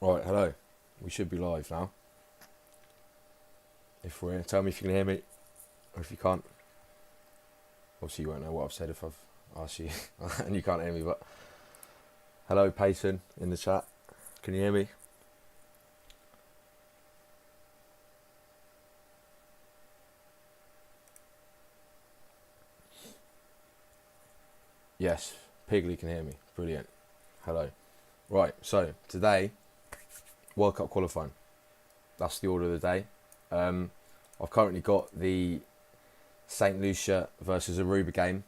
Right, hello. We should be live now. If we're tell me if you can hear me, or if you can't. Obviously, you won't know what I've said if I've asked you and you can't hear me. But hello, Peyton, in the chat. Can you hear me? Yes, Pigley can hear me. Brilliant. Hello. Right, so today, World Cup qualifying. That's the order of the day. I've currently got the St. Lucia versus Aruba game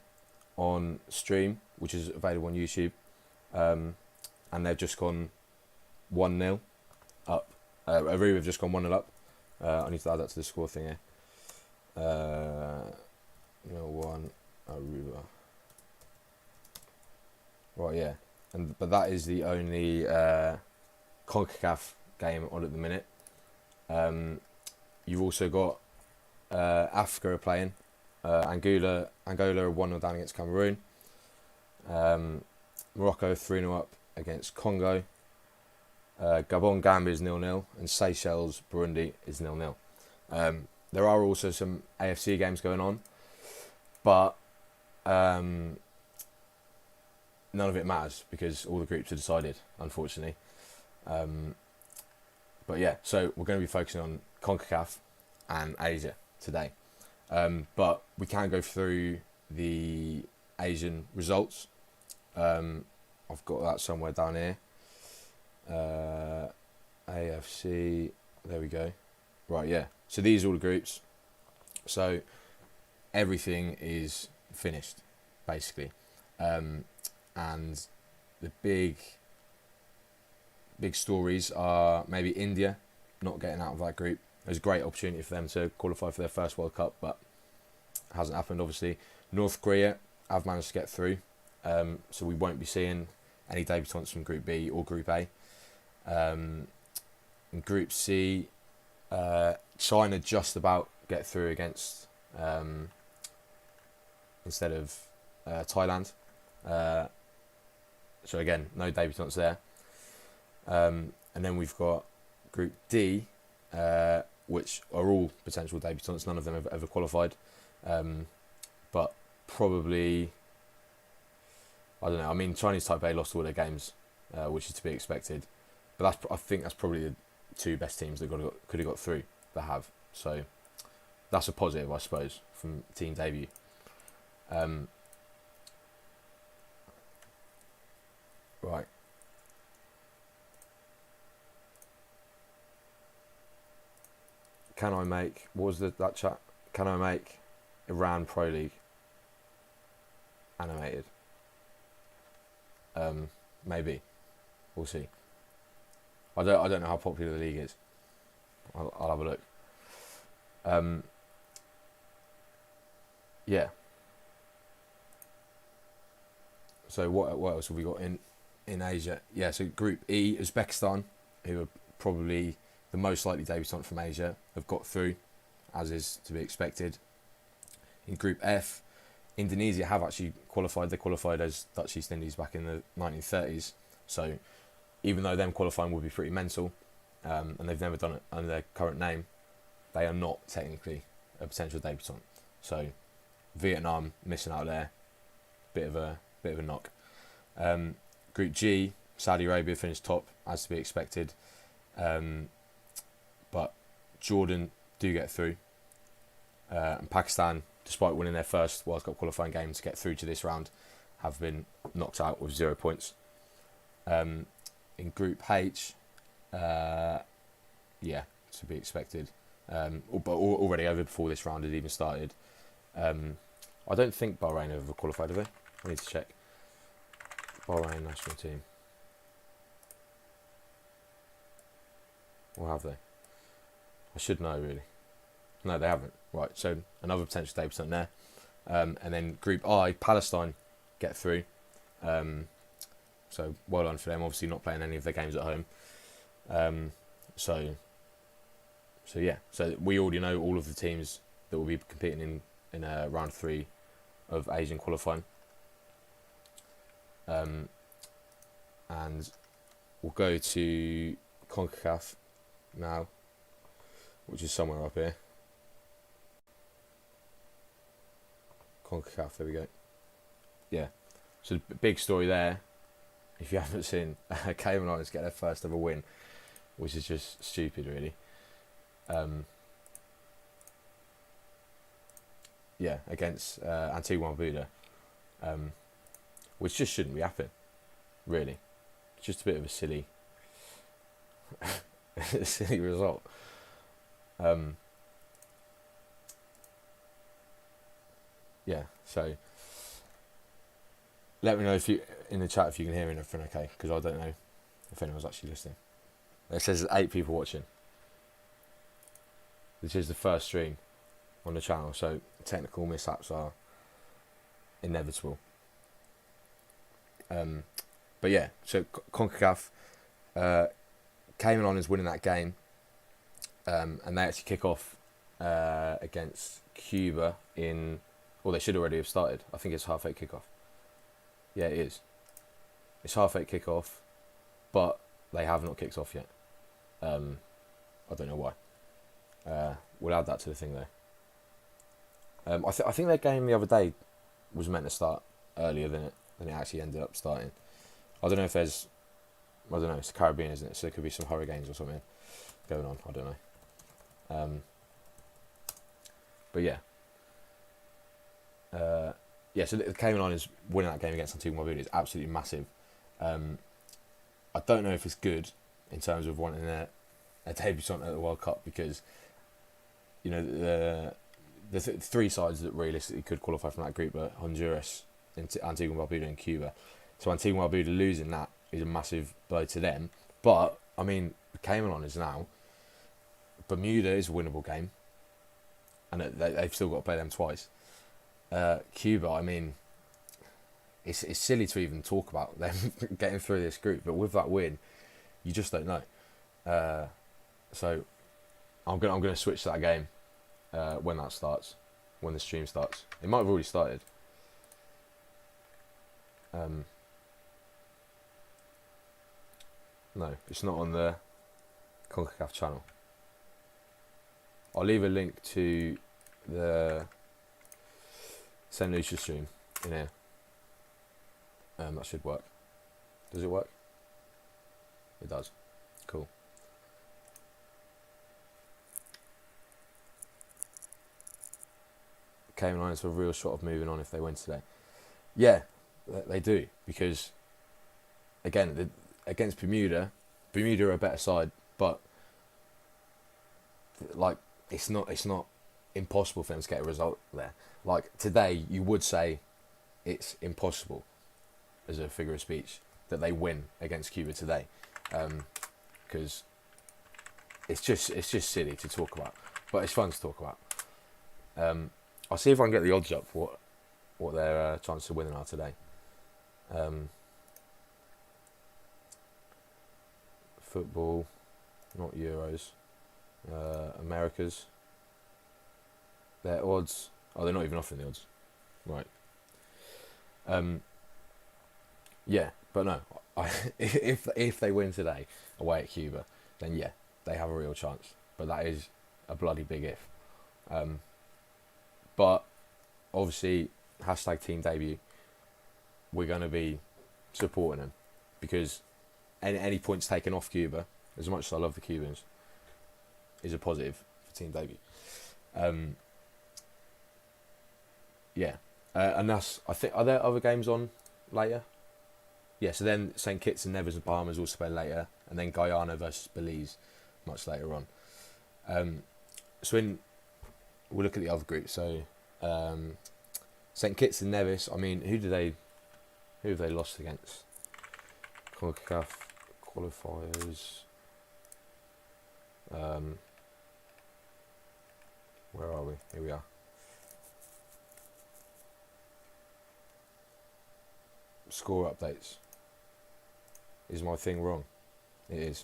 on stream, which is available on YouTube. And they've just gone 1-0 up. Aruba have just gone 1-0 up. I need to add that to the score thing here. 0-1 Aruba. Right, yeah. But that is the only CONCACAF game on at the minute. You've also got Africa are playing. Angola are 1-0 down against Cameroon. Morocco 3-0 up against Congo. Gabon Gambia is 0-0, and Seychelles Burundi is 0-0. There are also some AFC games going on, but none of it matters because all the groups are decided, unfortunately. But yeah, so we're going to be focusing on CONCACAF and Asia today. But we can go through the Asian results. I've got that somewhere down here. AFC, there we go. Right, yeah. So these are all the groups. So everything is finished, basically. And the big stories are maybe India not getting out of that group. It was a great opportunity for them to qualify for their first World Cup, but it hasn't happened, obviously. North Korea have managed to get through, so we won't be seeing any debutants from Group B or Group A. In Group C, China just about get through against instead of Thailand. So again, no debutants there. And then we've got Group D, which are all potential debutants. None of them have ever qualified. But probably, I don't know. I mean, Chinese Taipei lost all their games, which is to be expected. But I think that's probably the two best teams that could have got through that have. So that's a positive, I suppose, from team debut. Right. Can I make, what was that chat? Can I make Iran Pro League animated? Maybe. We'll see. I don't know how popular the league is. I'll have a look. Yeah. So what else have we got in Asia? Yeah, so Group E, Uzbekistan, who are probably the most likely debutant from Asia, have got through, as is to be expected. In Group F, Indonesia have actually qualified. They qualified as Dutch East Indies back in the 1930s. So even though them qualifying would be pretty mental, and they've never done it under their current name, they are not technically a potential debutant. So Vietnam missing out there, bit of a knock. Group G, Saudi Arabia finished top as to be expected, but Jordan do get through, and Pakistan, despite winning their first World Cup qualifying game to get through to this round, have been knocked out with 0 points. In Group H, yeah, to be expected, but already over before this round had even started. I don't think Bahrain have ever qualified, have they? I need to check. Bahrain national team. Or have they? I should know, really. No, they haven't. Right, so another potential debutant there. And then Group I, Palestine get through. So well done for them. Obviously not playing any of their games at home. So yeah. So we already know all of the teams that will be competing in round 3 of Asian qualifying. And we'll go to CONCACAF now, which is somewhere up here. CONCACAF, there we go. Yeah, so the big story there, if you haven't seen, Cayman Islands get their first ever win, which is just stupid, really. Yeah, against Antigua and Barbuda, which just shouldn't be happening, really. It's just a bit of a silly, silly result. Yeah, so let me know if you in the chat if you can hear anything okay, because I don't know if anyone's actually listening. It says there's 8 people watching. This is the first stream on the channel, so technical mishaps are inevitable. But yeah, so CONCACAF, Cayman Islands winning that game, and they actually kick off against Cuba in, well, they should already have started. I think it's half 8 kickoff. Yeah, it is. It's half 8 kickoff, but they have not kicked off yet. I don't know why. We'll add that to the thing though. I think their game the other day was meant to start earlier than it actually ended up starting. I don't know if there's, I don't know, it's the Caribbean, isn't it? So there could be some hurricanes or something going on. I don't know. But yeah. Yeah, so the Cayman Islands winning that game against Antigua and Barbuda is absolutely massive. I don't know if it's good in terms of wanting a debutant at the World Cup, because you know the 3 sides that realistically could qualify from that group are Honduras, Antigua and Barbuda and Cuba. So Antigua and Barbuda losing that is a massive blow to them. But I mean, the Cayman Islands now, Bermuda is a winnable game, and they've still got to play them twice. Cuba, I mean, it's silly to even talk about them getting through this group, but with that win, you just don't know. So I'm gonna switch to that game when that starts, when the stream starts. It might have already started. No, it's not on the CONCACAF channel. I'll leave a link to the St. Lucia stream in here. That should work. Does it work? It does. Cool. Cayman Islands have a real shot of moving on if they win today. Yeah, they do, because again, against Bermuda are a better side, but like it's not impossible for them to get a result there. Like today, you would say it's impossible, as a figure of speech, that they win against Cuba today, because it's just silly to talk about, but it's fun to talk about. I'll see if I can get the odds up for what their chances of winning are today. Football, not Euros, Americas. Their odds, they're not even offering the odds, right? Yeah, but no, if they win today away at Cuba, then yeah, they have a real chance. But that is a bloody big if. But obviously, #team debut, we're going to be supporting them, because any points taken off Cuba, as much as I love the Cubans, is a positive for team debut. Yeah, and that's, I think, are there other games on later? Yeah, so then St. Kitts and Nevis and Bahamas also play later, and then Guyana versus Belize much later on. So we'll look at the other group. So St. Kitts and Nevis, I mean, who have they lost against? CONCACAF qualifiers. Where are we? Here we are. Score updates. Is my thing wrong? It is.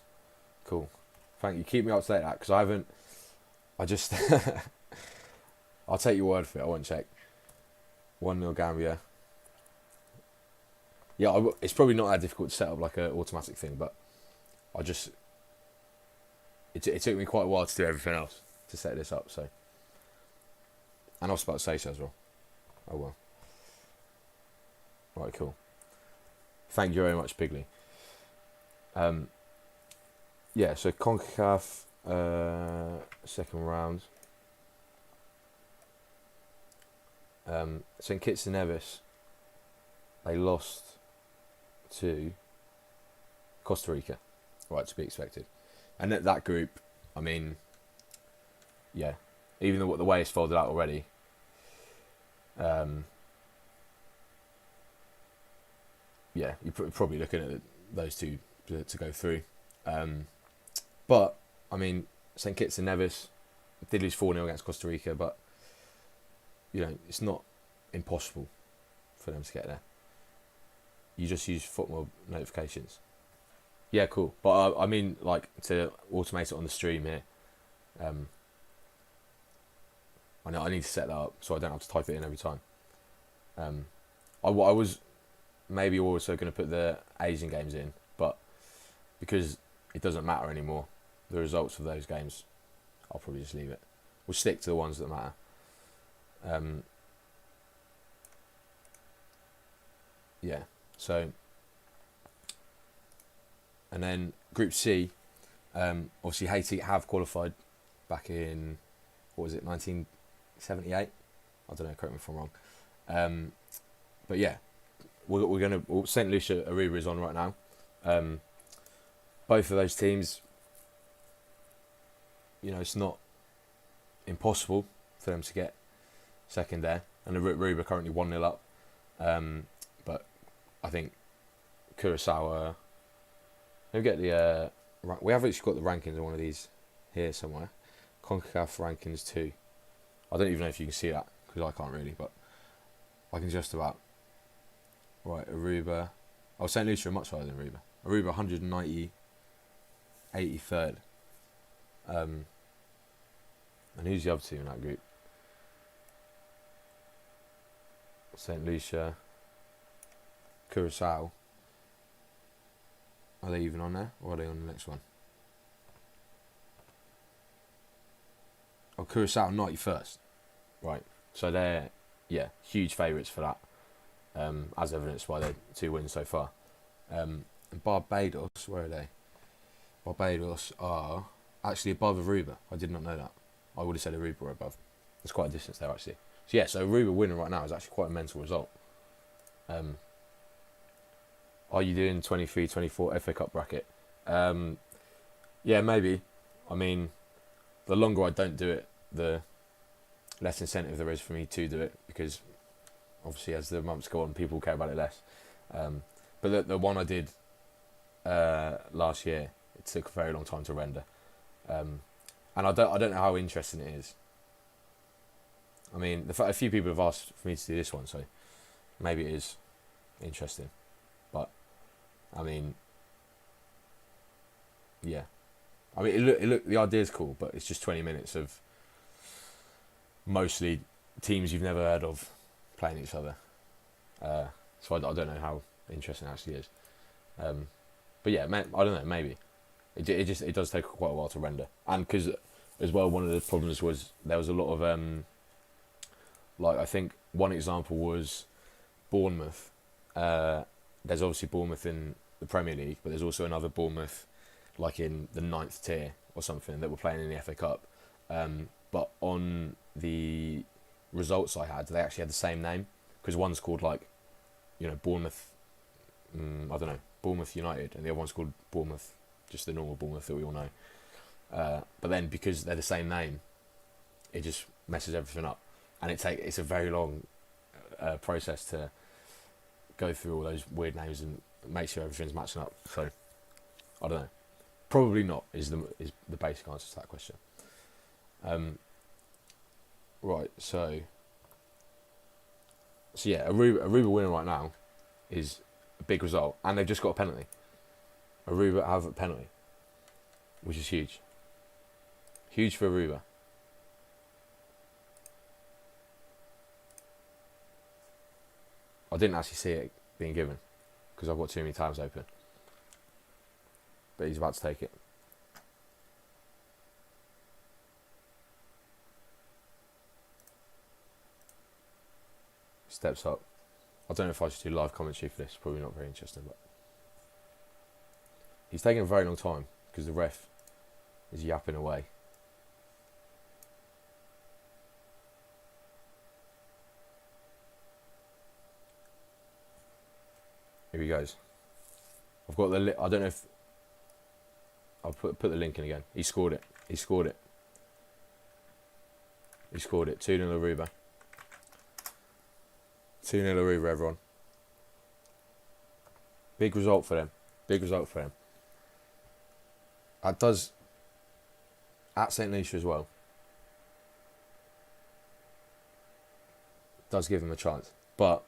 Cool. Thank you. Keep me up to date, because I just I'll take your word for it. I won't check. 1-0 Gambia. Yeah, it's probably not that difficult to set up like an automatic thing, but I just it took me quite a while to do everything else to set this up. So, and I was about to say so as well. Oh well. Right, cool. Thank you very much, Pigley. Yeah, so CONCACAF second round. St Kitts and Nevis, they lost to Costa Rica. Right, to be expected. And that group, I mean, yeah, even though the way it's folded out already, yeah, you're probably looking at those two to go through. But, I mean, St Kitts and Nevis did lose 4-0 against Costa Rica, but, you know, it's not impossible for them to get there. You just use football notifications. Yeah, cool. But, I mean, like, to automate it on the stream here, I know I need to set that up so I don't have to type it in every time. I was maybe also going to put the Asian games in, but because it doesn't matter anymore, the results of those games, I'll probably just leave it. We'll stick to the ones that matter. Yeah, so, and then Group C, obviously Haiti have qualified back in, what was it, 1978? I don't know, correct me if I'm wrong. But yeah, we're going to, St. Lucia, Aruba is on right now. Both of those teams, you know, it's not impossible for them to get second there. And Aruba currently 1-0 up. But I think Curaçao, let me get the, we have actually got the rankings on one of these here somewhere. CONCACAF rankings 2. I don't even know if you can see that, because I can't really, but I can just about. Right, Aruba. Oh, St. Lucia are much higher than Aruba. Aruba 190, 83rd. And who's the other team in that group? St. Lucia, Curaçao. Are they even on there, or are they on the next one? Oh, Curaçao 91st. Right, so they're, yeah, huge favourites for that. As evidenced by their 2 wins so far. And Barbados, where are they? Barbados are actually above Aruba. I did not know that. I would have said Aruba were above. There's quite a distance there, actually. So yeah, so Aruba winning right now is actually quite a mental result. Are you doing 23-24 FA Cup bracket? Yeah, maybe. I mean, the longer I don't do it, the less incentive there is for me to do it, because obviously as the months go on, people care about it less. But the one I did last year, it took a very long time to render. And I don't know how interesting it is. I mean, a few people have asked for me to do this one, so maybe it is interesting. But I mean, yeah. I mean, it look the idea's cool, but it's just 20 minutes of mostly teams you've never heard of playing each other. So I don't know how interesting it actually is. But yeah, I don't know, maybe. It does take quite a while to render. And because, as well, one of the problems was there was a lot of, like, I think one example was Bournemouth. There's obviously Bournemouth in the Premier League, but there's also another Bournemouth, like in the 9th tier or something, that were playing in the FA Cup. But on the results I had, they actually had the same name, because one's called, like, you know, Bournemouth, I don't know, Bournemouth United, and the other one's called Bournemouth, just the normal Bournemouth that we all know. But then because they're the same name, it just messes everything up, and it's a very long process to go through all those weird names and make sure everything's matching up. So I don't know. Probably not is the basic answer to that question. Right, so yeah, Aruba winning right now is a big result, and they've just got a penalty. Aruba have a penalty, which is huge. Huge for Aruba. I didn't actually see it being given because I've got too many tabs open. But he's about to take it. steps up. I don't know if I should do live commentary for this. Probably not very interesting, but he's taking a very long time because the ref is yapping away. Here he goes. I've got the. I don't know if I'll put the link in again. He scored it. He scored it. He scored it. 2-0 Aruba. 2-0 Aruba, everyone. Big result for them. Big result for them. That does at St. Lucia as well. Does give them a chance, but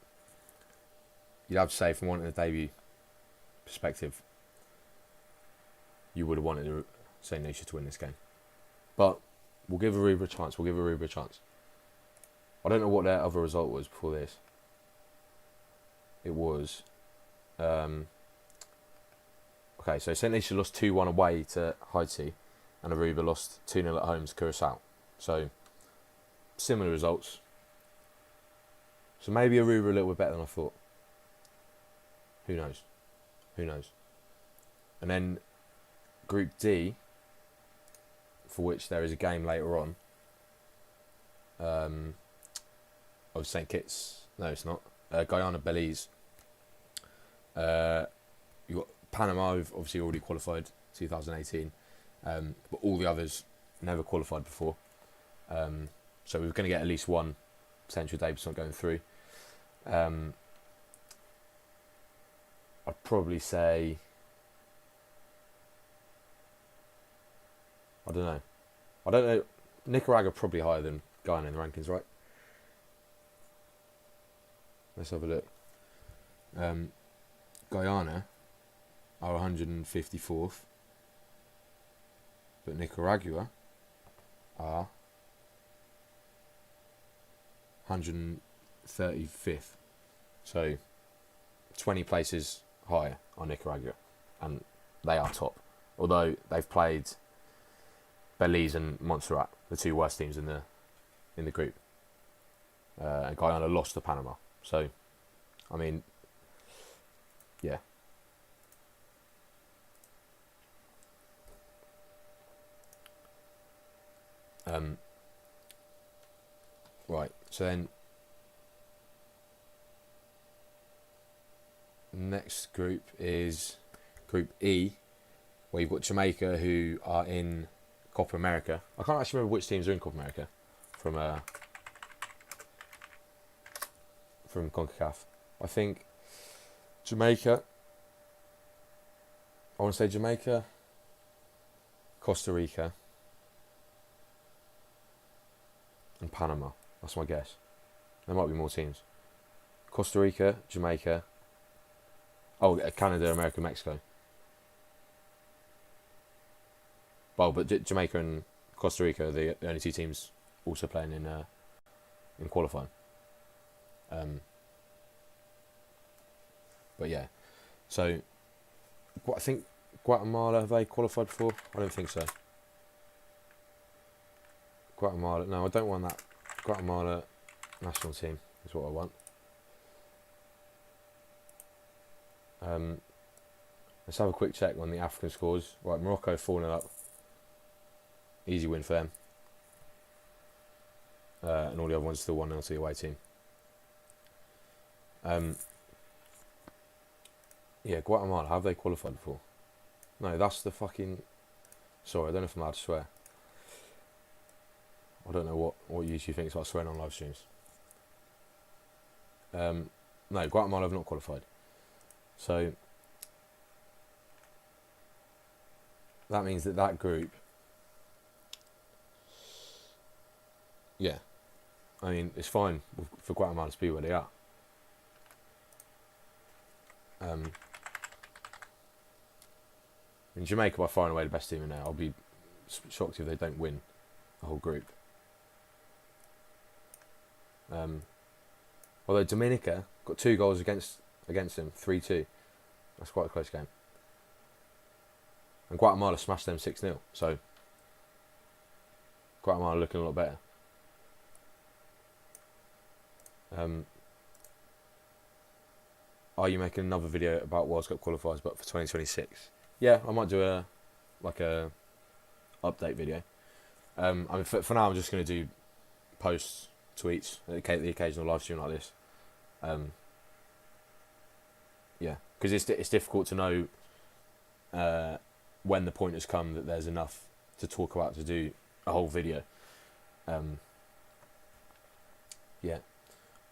you'd have to say, from wanting a debut perspective, you would have wanted St. Lucia to win this game. But we'll give Aruba a chance. We'll give Aruba a chance. I don't know what their other result was before this. It was... okay, so St. Lucia lost 2-1 away to Haiti, and Aruba lost 2-0 at home to Curaçao. So, similar results. So maybe Aruba a little bit better than I thought. Who knows? Who knows? And then Group D, for which there is a game later on, of St. Kitts. No, it's not. Guyana, Belize. You've got Panama, who've obviously already qualified 2018, but all the others never qualified before. So we're going to get at least one potential debutant going through. I'd probably say, I don't know. Nicaragua probably higher than Guyana in the rankings, right? Let's have a look. Guyana are 154th, but Nicaragua are 135th. So 20 places higher on Nicaragua, and they are top. Although they've played Belize and Montserrat, the two worst teams in the group, and Guyana lost to Panama. So, I mean, yeah. Right. So then, next group is Group E, where you've got Jamaica, who are in Copa America. I can't actually remember which teams are in Copa America from CONCACAF. I think Jamaica. I want to say Jamaica, Costa Rica, and Panama. That's my guess. There might be more teams. Costa Rica, Jamaica. Oh, Canada, America, Mexico. Well, but Jamaica and Costa Rica are the only two teams also playing in qualifying. But yeah, so I think Guatemala, have they qualified before? I don't think so. Guatemala, no, I don't want that. Guatemala national team is what I want. Let's have a quick check on the African scores. Right, Morocco 4-0 up. Easy win for them. And all the other ones still 1-0 to the away team. Yeah, Guatemala, have they qualified before? No, that's the fucking... Sorry, I don't know if I'm allowed to swear. I don't know what YouTube thinks about swearing on live streams. No, Guatemala have not qualified. So, that means that group... Yeah. I mean, it's fine for Guatemala to be where they are. In Jamaica, by far and away the best team in there. I'll be shocked if they don't win the whole group. Although Dominica got 2 goals against them, 3-2. That's quite a close game. And Guatemala smashed them 6-0. So Guatemala looking a lot better. are you making another video about World Cup qualifiers, but for 2026? Yeah, I might do a update video. I mean, for now, I'm just going to do posts, tweets, the occasional live stream like this. Yeah, because it's difficult to know when the point has come that there's enough to talk about to do a whole video. Yeah,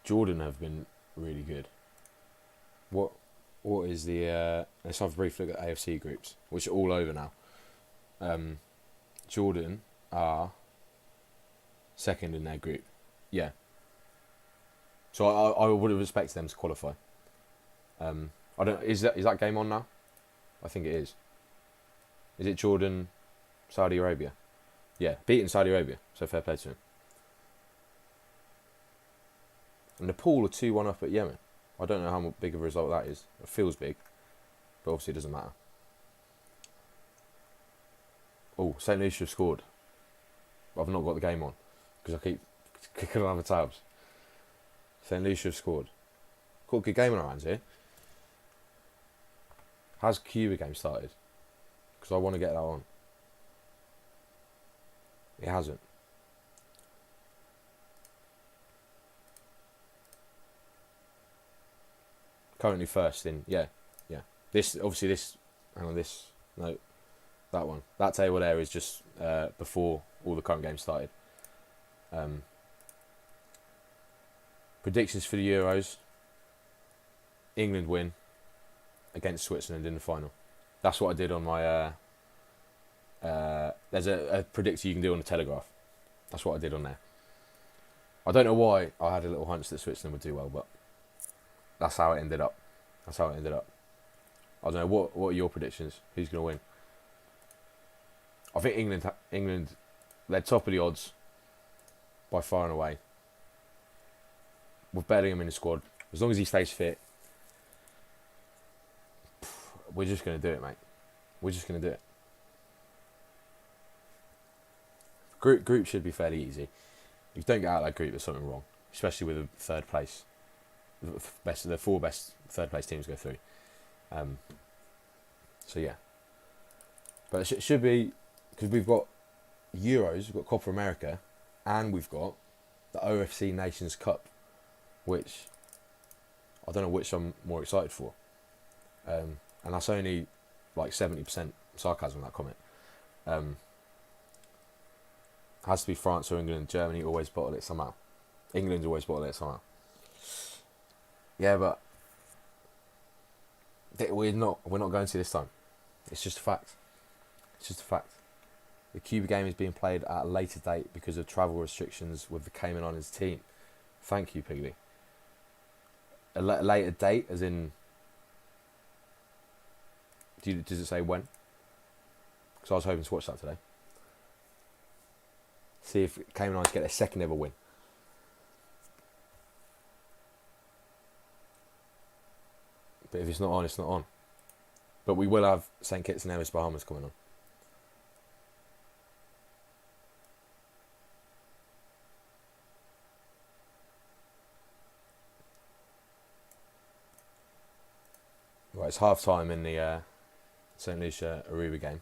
Jordan have been really good. What is the? Let's have a brief look at AFC groups, which are all over now. Jordan are second in their group. Yeah. So I would have expected them to qualify. I don't. Is that game on now? I think it is. Is it Jordan, Saudi Arabia? Yeah, beating Saudi Arabia. So fair play to him. And Nepal are 2-1 up at Yemen. I don't know how big of a result that is. It feels big, but obviously it doesn't matter. Oh, St. Lucia have scored. I've not got the game on because I keep clicking on other tabs. St. Lucia have scored. Got a good game on our hands here. Has Cuba game started? Because I want to get that on. It hasn't. Currently first in, yeah. This, obviously this, hang on, this, no, that one. That table there is just before all the current games started. Predictions for the Euros. England win against Switzerland in the final. That's what I did on my, there's a predictor you can do on the Telegraph. That's what I did on there. I don't know why I had a little hunch that Switzerland would do well, but that's how it ended up. I don't know, what are your predictions? Who's going to win? I think England, they're top of the odds by far and away. With Bellingham in the squad, as long as he stays fit, we're just going to do it, mate. We're just going to do it. Group should be fairly easy. If you don't get out of that group, there's something wrong, especially with a third place. The four best third place teams go through. So yeah, but it should be, because we've got Euros, we've got Copa America, and we've got the OFC Nations Cup, which I don't know which I'm more excited for. And that's only like 70% sarcasm in that comment. Has to be France or England. Germany always bottle it somehow. England always bottle it somehow. Yeah, but we're not going to this time. It's just a fact. The Cuba game is being played at a later date because of travel restrictions with the Cayman Islands team. Thank you, Piggly. A later date, as in, does it say when? Because I was hoping to watch that today. See if Cayman Islands get their second ever win. But if it's not on, it's not on. But we will have St. Kitts and Nevis, Bahamas coming on. Right, it's half time in the St. Lucia Aruba game.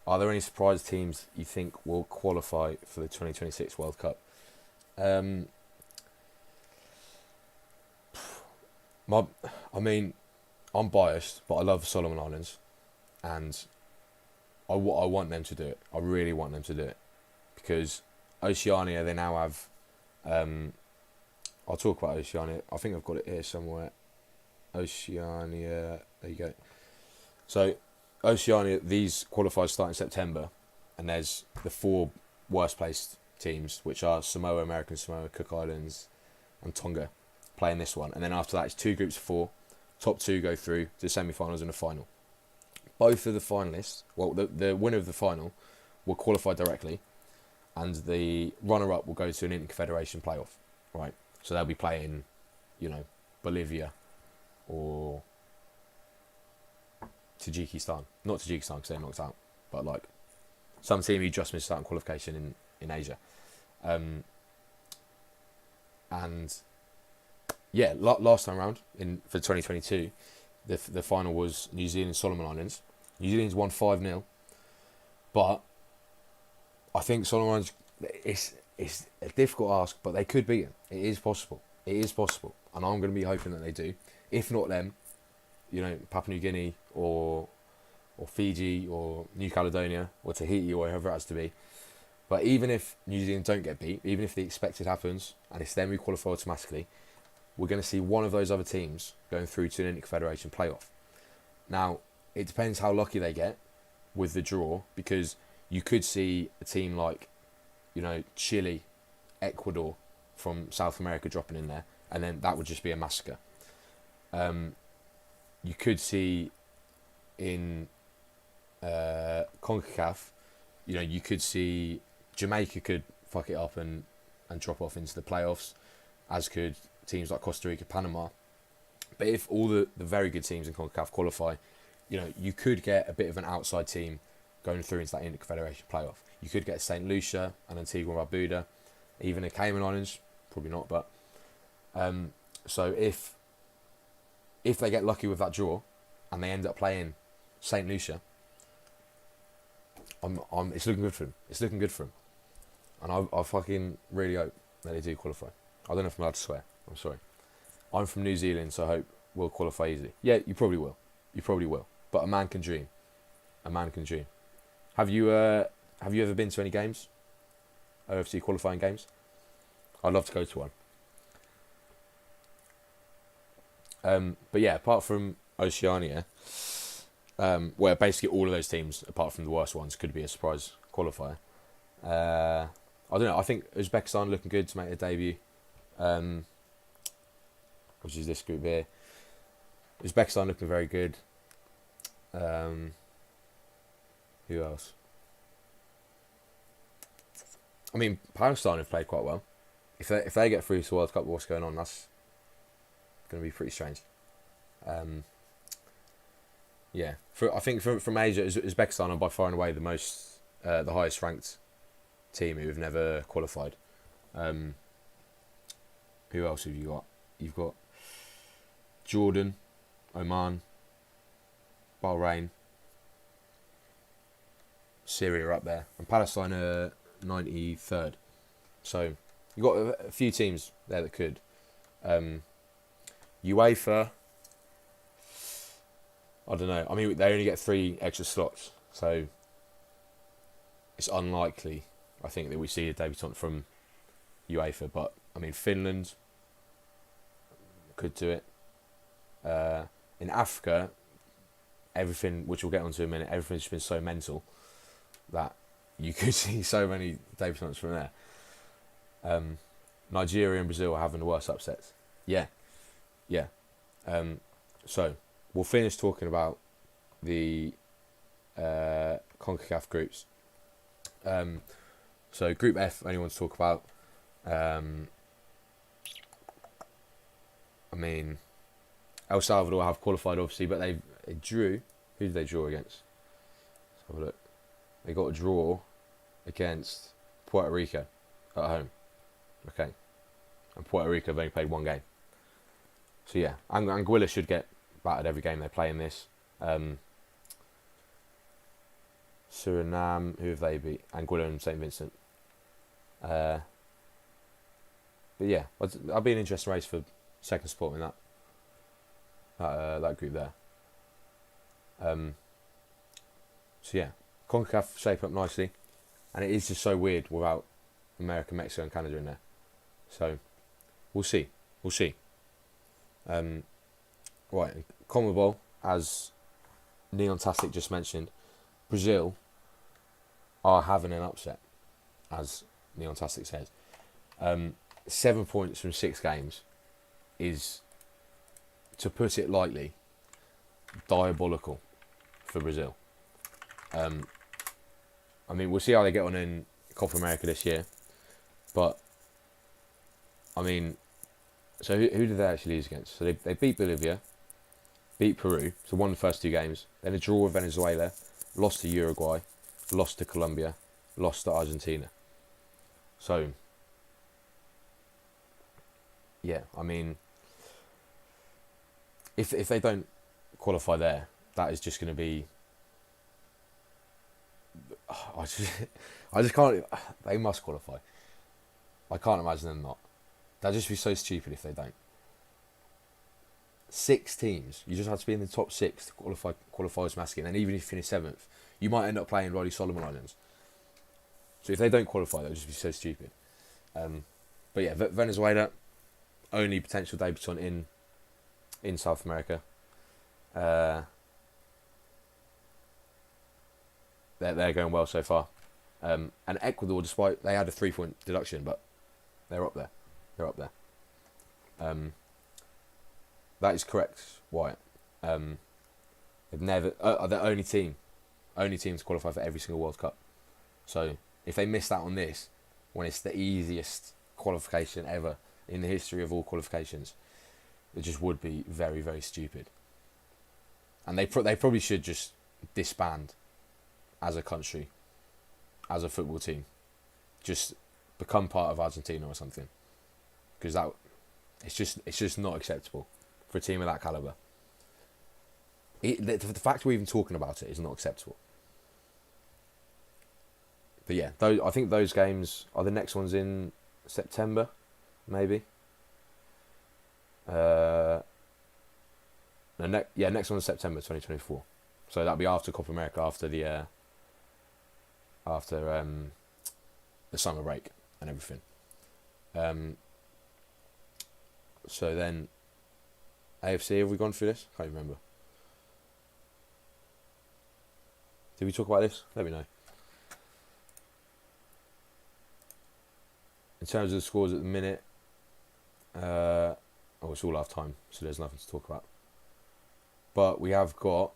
Are there any surprise teams you think will qualify for the 2026 World Cup? I'm biased, but I love the Solomon Islands, and I want them to do it. I really want them to do it, because Oceania, they now have. I'll talk about Oceania. I think I've got it here somewhere. Oceania, there you go. So, Oceania, these qualifiers start in September, and there's the four worst placed teams, which are Samoa, American Samoa, Cook Islands, and Tonga, playing this one. And then after that, it's two groups of four. Top two go through to the semi-finals and the final. Both of the finalists, well, the winner of the final will qualify directly, and the runner-up will go to an Interconfederation playoff, right? So they'll be playing, Bolivia or Tajikistan. Not Tajikistan because they're knocked out, but like some team who just missed out on qualification in Asia. And yeah, last time round for 2022, the final was New Zealand Solomon Islands. New Zealand's won 5-0, but I think Solomon Islands, it's a difficult ask, but they could beat them. It is possible. It is possible, and I'm going to be hoping that they do. If not them, Papua New Guinea or Fiji or New Caledonia or Tahiti or whoever it has to be. But even if New Zealand don't get beat, even if the expected happens and it's them who qualify automatically, we're going to see one of those other teams going through to an Interfederation playoff. Now, it depends how lucky they get with the draw, because you could see a team like, Chile, Ecuador from South America dropping in there, and then that would just be a massacre. You could see in CONCACAF, you could see Jamaica could fuck it up and drop off into the playoffs, as could teams like Costa Rica, Panama. But if all the very good teams in CONCACAF qualify, you could get a bit of an outside team going through into that Interfederation playoff. You could get St. Lucia and Antigua and Barbuda, even the Cayman Islands, probably not, but so if they get lucky with that draw and they end up playing St. Lucia, it's looking good for them. It's looking good for them. And I fucking really hope that they do qualify. I don't know if I'm allowed to swear. I'm sorry. I'm from New Zealand, so I hope we'll qualify easily. Yeah, you probably will. You probably will. But a man can dream. A man can dream. Have you ever been to any games? OFC qualifying games? I'd love to go to one. But yeah, apart from Oceania, where basically all of those teams, apart from the worst ones, could be a surprise qualifier. I don't know. I think Uzbekistan looking good to make their debut, which is this group here. Uzbekistan looking very good. Who else? I mean, Pakistan have played quite well. If they get through to the World Cup, what's going on? That's going to be pretty strange. Yeah, I think from Asia, Uzbekistan are by far and away the highest ranked team who have never qualified. Who else have you got? You've got Jordan, Oman, Bahrain, Syria are up there, and Palestine are 93rd. So you've got a few teams there that could. UEFA, I don't know. I mean, they only get 3 extra slots, so it's unlikely, I think, that we see a debutant from UEFA. But I mean, Finland could do it. In Africa, everything, which we'll get onto in a minute, everything's just been so mental that you could see so many debutants from there. Nigeria and Brazil are having the worst upsets. Yeah. So we'll finish talking about the CONCACAF groups. So Group F, I only want to talk about. I mean, El Salvador have qualified, obviously, but they drew. Who did they draw against? Let's have a look. They got a draw against Puerto Rico at home. Okay. And Puerto Rico have only played 1 game. So yeah, Anguilla should get battered every game they play in this. Suriname, who have they beat? Anguilla and St. Vincent. But yeah, I'll be an interesting race for second spot in that group there. So yeah, CONCACAF shape up nicely, and it is just so weird without America, Mexico, and Canada in there. So we'll see. Right, CONMEBOL, as Neon Tastic just mentioned, Brazil are having an upset, as Neon Tastic says. 7 points from 6 games is, to put it lightly, diabolical for Brazil. I mean, we'll see how they get on in Copa America this year, but I mean, so who did they actually lose against? So they beat Bolivia, beat Peru, so won the first 2 games, then a draw with Venezuela, lost to Uruguay, lost to Colombia, lost to Argentina. So yeah, I mean, if they don't qualify there, that is just going to be. I just I just can't. They must qualify. I can't imagine them not. That'd just be so stupid if they don't. 6 teams. You just have to be in the top 6 to qualify automatically. And then even if you finish 7th, you might end up playing Roddy Solomon Islands. So if they don't qualify, that would just be so stupid. But yeah, Venezuela, only potential debutant in South America. They're going well so far. And Ecuador, despite they had a 3-point deduction, but they're up there. They're up there. That is correct, Wyatt. They've never are the only team to qualify for every single World Cup. So if they missed out on this, when it's the easiest qualification ever in the history of all qualifications, it just would be very, very stupid. And they probably should just disband as a country, as a football team, just become part of Argentina or something, because it's just not acceptable for a team of that caliber. The fact we're even talking about it is not acceptable. But yeah, I think those games are the next ones in September, maybe. Next one's September 2024. So that'll be after Copa America, after the summer break and everything. So then, AFC, have we gone through this? Can't remember. Did we talk about this? Let me know. In terms of the scores at the minute, it's all half time, so there's nothing to talk about. But we have got,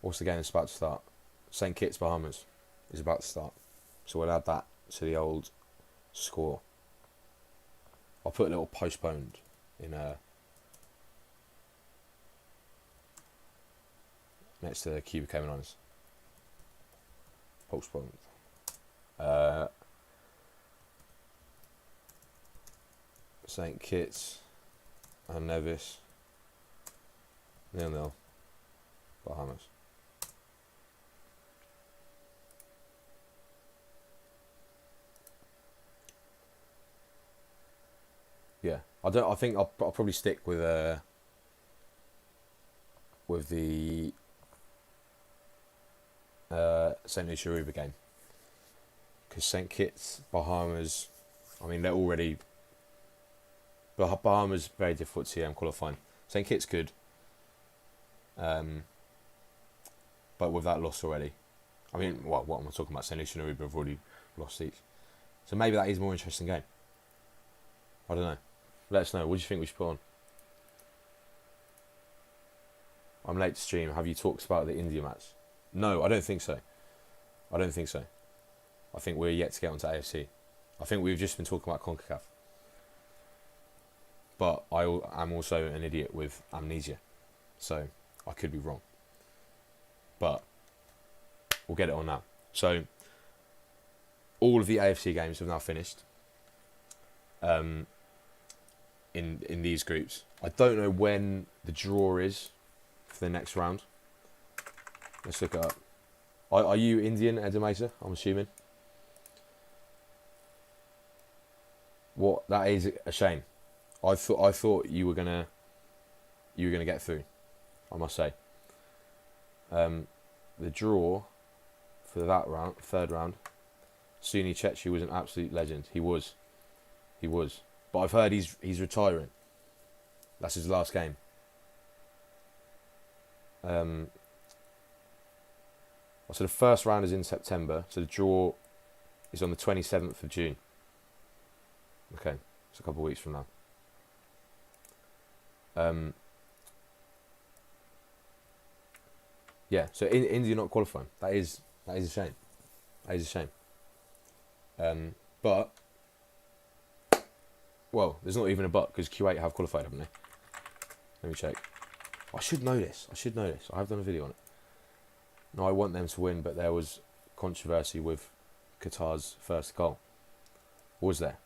what's the game that's about to start? St. Kitts, Bahamas is about to start. So we'll add that to the old score. I'll put a little postponed in next to the Cuba Cayman Islands. Postponed. St. Kitts and Nevis 0-0 Bahamas. Yeah, I think I'll probably stick with the St. Lucia Aruba game, because St. Kitts, Bahamas, I mean, they're already. Bahamas very difficult to qualifying. St. Kitts good, but with that loss already, I mean, what am I talking about? St. Lucia and Aruba have already lost each, so maybe that is a more interesting game. I don't know. Let us know. What do you think we should put on? I'm late to stream. Have you talked about the India match? No, I don't think so. I think we're yet to get onto AFC. I think we've just been talking about CONCACAF. But I'm also an idiot with amnesia, so I could be wrong. But we'll get it on now. So all of the AFC games have now finished. In these groups, I don't know when the draw is for the next round. Let's look it up. Are you Indian, Edemaser? I'm assuming. What? That is a shame. I thought you were gonna get through, I must say. The draw for that round, third round, Suni Chechi was an absolute legend. He was. But I've heard he's retiring. That's his last game. So the first round is in September. So the draw is on the 27th of June. Okay, it's a couple of weeks from now. Yeah, so India not qualifying. That is a shame. But well, there's not even a but, because Kuwait have qualified, haven't they? Let me check. I should know this. I have done a video on it. No, I want them to win, but there was controversy with Qatar's first goal. What was there?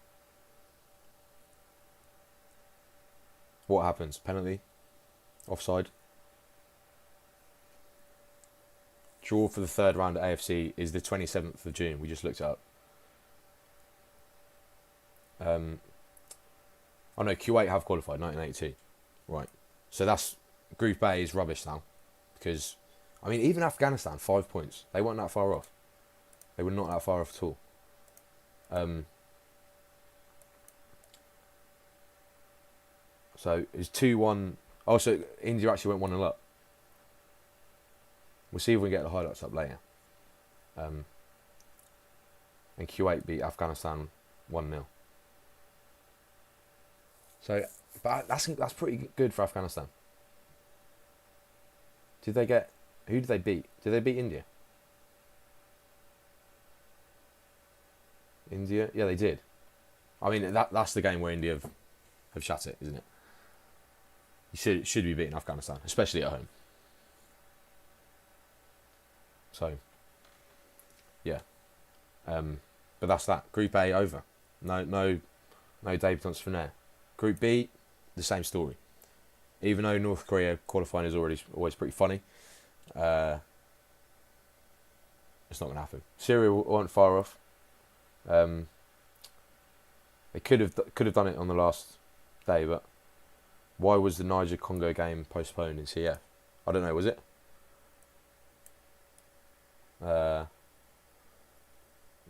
What happens? Penalty? Offside? Draw for the third round at AFC is the 27th of June. We just looked it up. Oh no, Kuwait have qualified 1982. Right. So that's Group A is rubbish now, because I mean even Afghanistan 5 points. They weren't that far off. They were not that far off at all. So it's 2-1. Oh, so India actually went 1-0 up. We'll see if we can get the highlights up later. And Kuwait beat Afghanistan 1-0. So, but that's pretty good for Afghanistan. Who did they beat? Did they beat India? India? Yeah, they did. I mean, that's the game where India have shut it, isn't it? You should be beating Afghanistan, especially at home. So, yeah. But that's that. Group A over. No debutants from there. Group B, the same story. Even though North Korea qualifying is always pretty funny, it's not going to happen. Syria weren't far off. They could have done it on the last day, but why was the Niger Congo game postponed in CF? I don't know. Was it?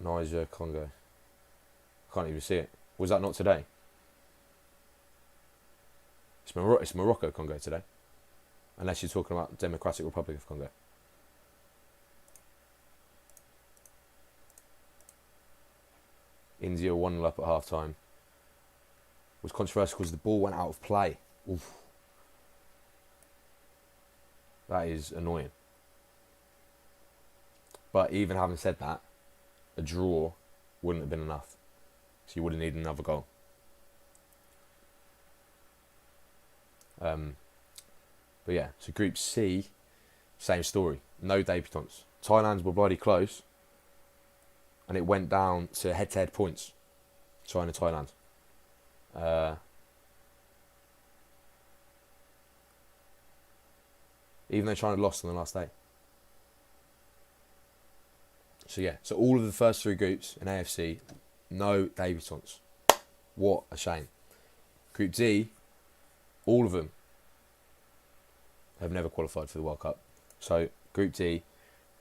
Niger Congo. Can't even see it. Was that not today? It's Morocco Congo today, unless you're talking about Democratic Republic of Congo. India 1-0 up at half time. Was controversial because the ball went out of play. Oof. That is annoying. But even having said that, a draw wouldn't have been enough. So you would have needed another goal. But yeah, so Group C, same story. No debutants. Thailand's were bloody close, and it went down to head-to-head points. China-Thailand. Even though China lost on the last day. So yeah, so all of the first three groups in AFC, no debutants. What a shame. Group D, all of them have never qualified for the World Cup. So Group D,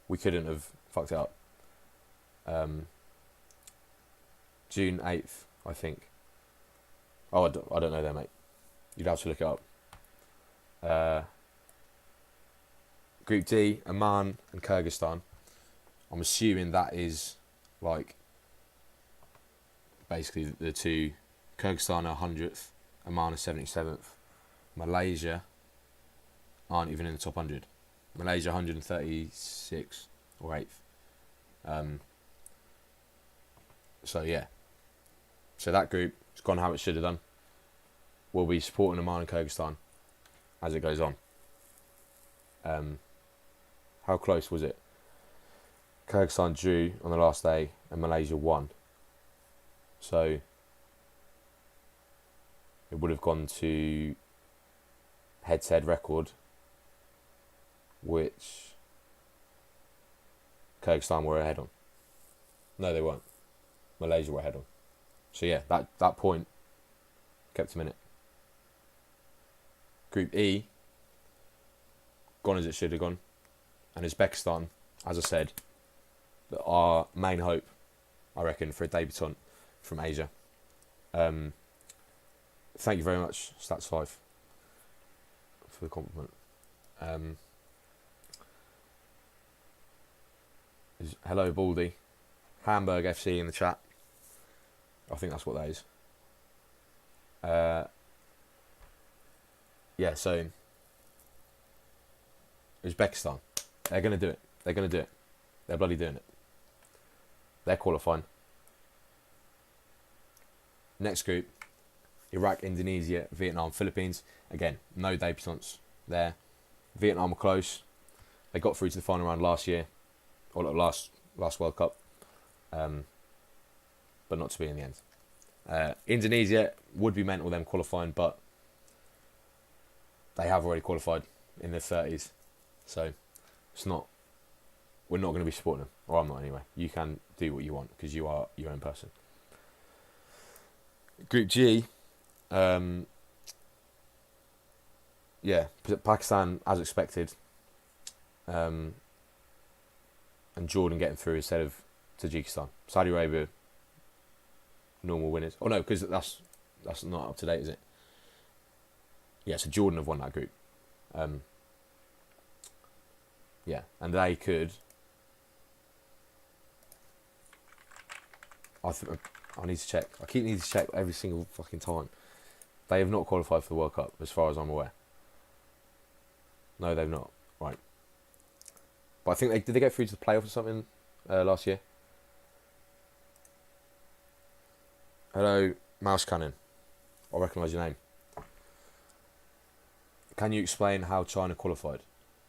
we couldn't have fucked it up. June 8th, I think. Oh, I don't know there, mate. You'd have to look it up. Group D, Oman and Kyrgyzstan. I'm assuming that is like basically the two. Kyrgyzstan are 100th, Oman is 77th. Malaysia aren't even in the top 100. Malaysia 136 or 8th. So yeah. So that group has gone how it should have done. We'll be supporting Oman and Kyrgyzstan as it goes on. How close was it? Kyrgyzstan drew on the last day and Malaysia won. So it would have gone to head-to-head record, which Kyrgyzstan were ahead on. No, they weren't. Malaysia were ahead on. So yeah, that point kept them in it. Group E, gone as it should have gone. And Uzbekistan, as I said, our main hope, I reckon, for a debutant from Asia. Thank you very much, Stats5, for the compliment. Hello, Baldy. Hamburg FC in the chat. I think that's what that is. Yeah, so Uzbekistan, they're going to do it. They're going to do it. They're bloody doing it. They're qualifying. Next group, Iraq, Indonesia, Vietnam, Philippines. Again, no debutants there. Vietnam were close. They got through to the final round last year, or last World Cup, but not to be in the end. Indonesia would be mental them qualifying, but they have already qualified in their 30s. So it's not. We're not going to be supporting them, or I'm not anyway. You can do what you want because you are your own person. Group G, Pakistan as expected, and Jordan getting through instead of Tajikistan. Saudi Arabia, normal winners. Oh no, because that's not up to date, is it? Yeah, so Jordan have won that group. Yeah, and they could. I need to check. I keep needing to check every single fucking time. They have not qualified for the World Cup, as far as I'm aware. No, they've not. Right. But I think did they get through to the playoff or something last year? Hello, Mouse Cannon. I recognise your name. Can you explain how China qualified?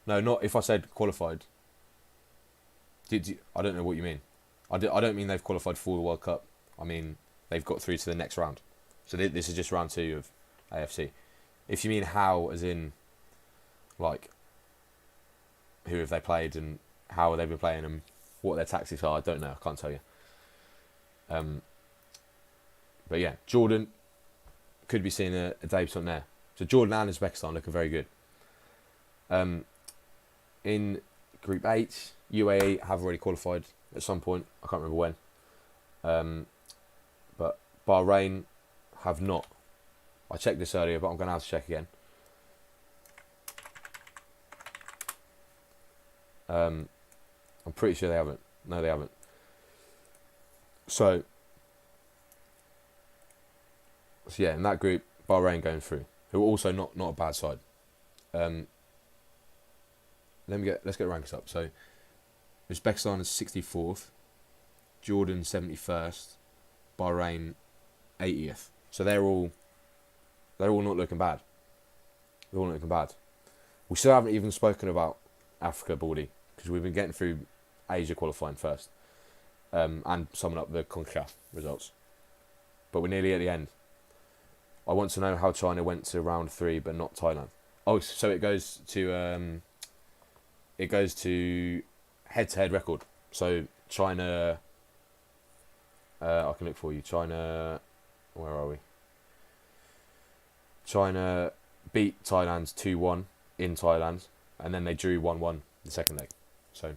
No, not if I said qualified. I don't know what you mean. I don't mean they've qualified for the World Cup. I mean they've got through to the next round. So this is just round 2 of AFC. If you mean how, as in, like, who have they played and how have they been playing and what their tactics are, I don't know. I can't tell you. But yeah, Jordan could be seeing a debut on there. So Jordan and Uzbekistan looking very good. In Group H, UAE have already qualified at some point. I can't remember when. But Bahrain have not. I checked this earlier, but I'm going to have to check again. I'm pretty sure they haven't. No, they haven't. So yeah, in that group, Bahrain going through, who are also not a bad side. Let's get rankings up. So Uzbekistan is 64th, Jordan 71st, Bahrain 80th. So they're all not looking bad. They're all not looking bad. We still haven't even spoken about Africa, Baldy, because we've been getting through Asia qualifying first, and summing up the CONCACAF results. But we're nearly at the end. I want to know how China went to round 3 but not Thailand. Oh, so it goes to head-to-head record. So China, I can look for you. China, where are we? China beat Thailand 2-1 in Thailand, and then they drew 1-1 the second leg. So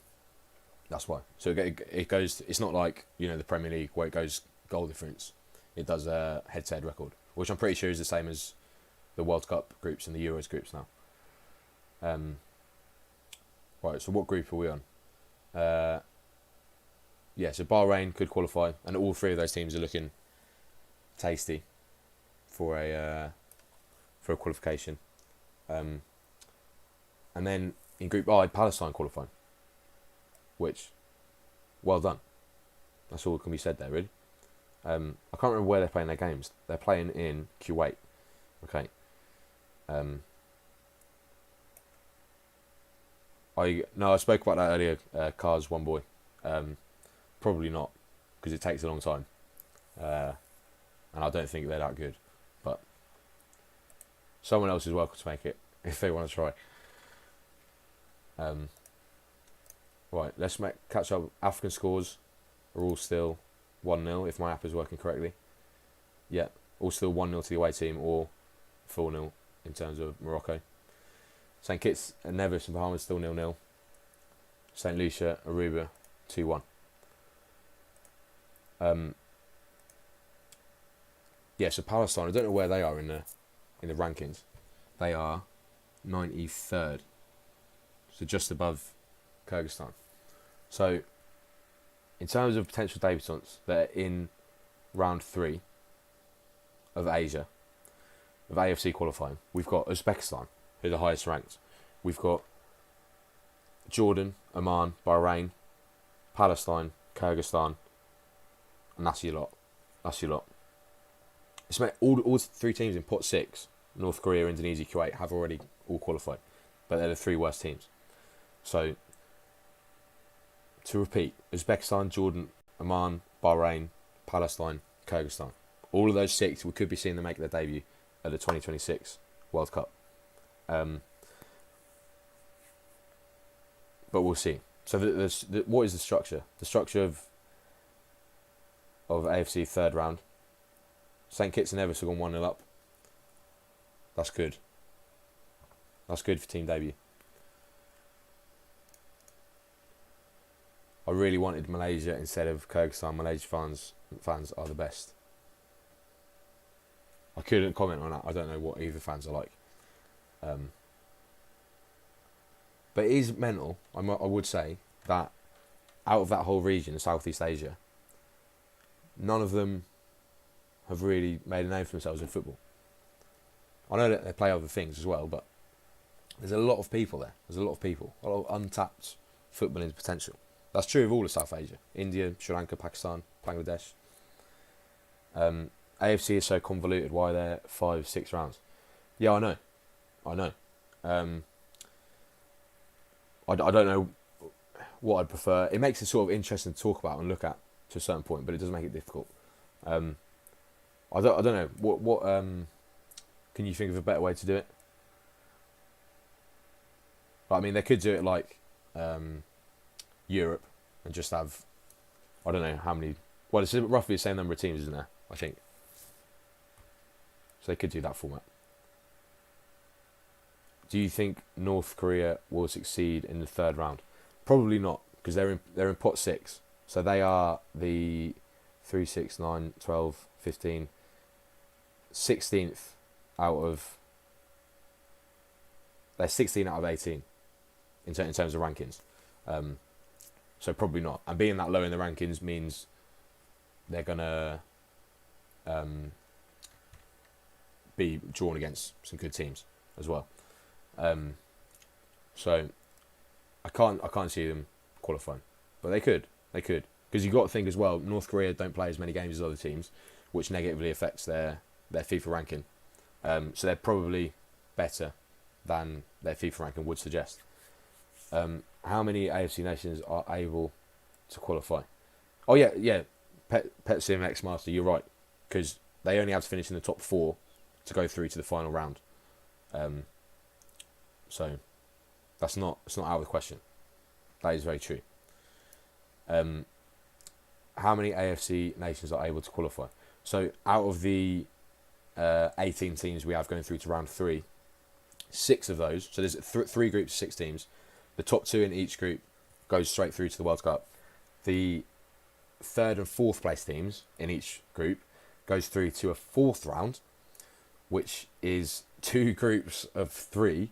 that's why. So it goes. It's not like, the Premier League where it goes goal difference. It does a head-to-head record, which I'm pretty sure is the same as the World Cup groups and the Euros groups now. Right, so what group are we on? So Bahrain could qualify, and all 3 of those teams are looking tasty for a qualification. And then in Group I, Palestine qualifying, which, well done. That's all that can be said there, really. I can't remember where they're playing their games. They're playing in Kuwait. Okay. I spoke about that earlier. Cars, one boy. Probably not, because it takes a long time, and I don't think they're that good. But someone else is welcome to make it if they want to try. Right, let's catch up. African scores are all still 1-0 if my app is working correctly. Yeah, all still 1-0 to the away team, or 4-0 in terms of Morocco. St Kitts and Nevis and Bahamas still 0-0. St Lucia, Aruba 2-1. So Palestine, I don't know where they are in the rankings. They are 93rd, so just above Kyrgyzstan. So in terms of potential debutants, they're in round 3 of Asia, of AFC qualifying. We've got Uzbekistan, who are the highest ranked. We've got Jordan, Oman, Bahrain, Palestine, Kyrgyzstan, and that's your lot. It's all 3 teams in pot 6, North Korea, Indonesia, Kuwait, have already all qualified, but they're the 3 worst teams. So, to repeat, Uzbekistan, Jordan, Oman, Bahrain, Palestine, Kyrgyzstan. All of those 6, we could be seeing them make their debut at the 2026 World Cup. Um, but we'll see. So what is the structure? The structure of AFC third round. St Kitts and Nevis have gone 1-0 up. That's good. That's good for team debut. I really wanted Malaysia instead of Kyrgyzstan. Malaysia fans are the best. I couldn't comment on that. I don't know what either fans are like. But it is mental, I would say, that out of that whole region, Southeast Asia, none of them have really made a name for themselves in football. I know that they play other things as well, but there's a lot of people there. There's a lot of people. A lot of untapped footballing potential. That's true of all of South Asia. India, Sri Lanka, Pakistan, Bangladesh. AFC is so convoluted. Why they're 5-6 rounds? Yeah, I know. I don't know what I'd prefer. It makes it sort of interesting to talk about and look at to a certain point, but it does make it difficult. I don't know what can you think of a better way to do it? I mean, they could do it like Europe and just have, I don't know how many. Well, it's roughly the same number of teams, isn't there? I think. So they could do that format. Do you think North Korea will succeed in the third round? Probably not, because they're in pot 6. So they are the 3, 6, 9, 12, 15, 16th out of. They're 16 out of 18 in terms of rankings. So probably not. And being that low in the rankings means they're gonna be drawn against some good teams as well. So I can't see them qualifying, but they could because you've got to think as well. North Korea don't play as many games as other teams, which negatively affects their FIFA ranking. So they're probably better than their FIFA ranking would suggest. How many AFC nations are able to qualify? Oh yeah. Pet CMX Master, you're right, because they only have to finish in the top 4 to go through to the final round. So it's not out of the question. That is very true. How many AFC nations are able to qualify? So out of the 18 teams we have going through to round 3, 6 of those. So there's 3 groups of 6 teams. The top 2 in each group goes straight through to the World Cup. The 3rd and 4th place teams in each group goes through to a 4th round, which is 2 groups of 3,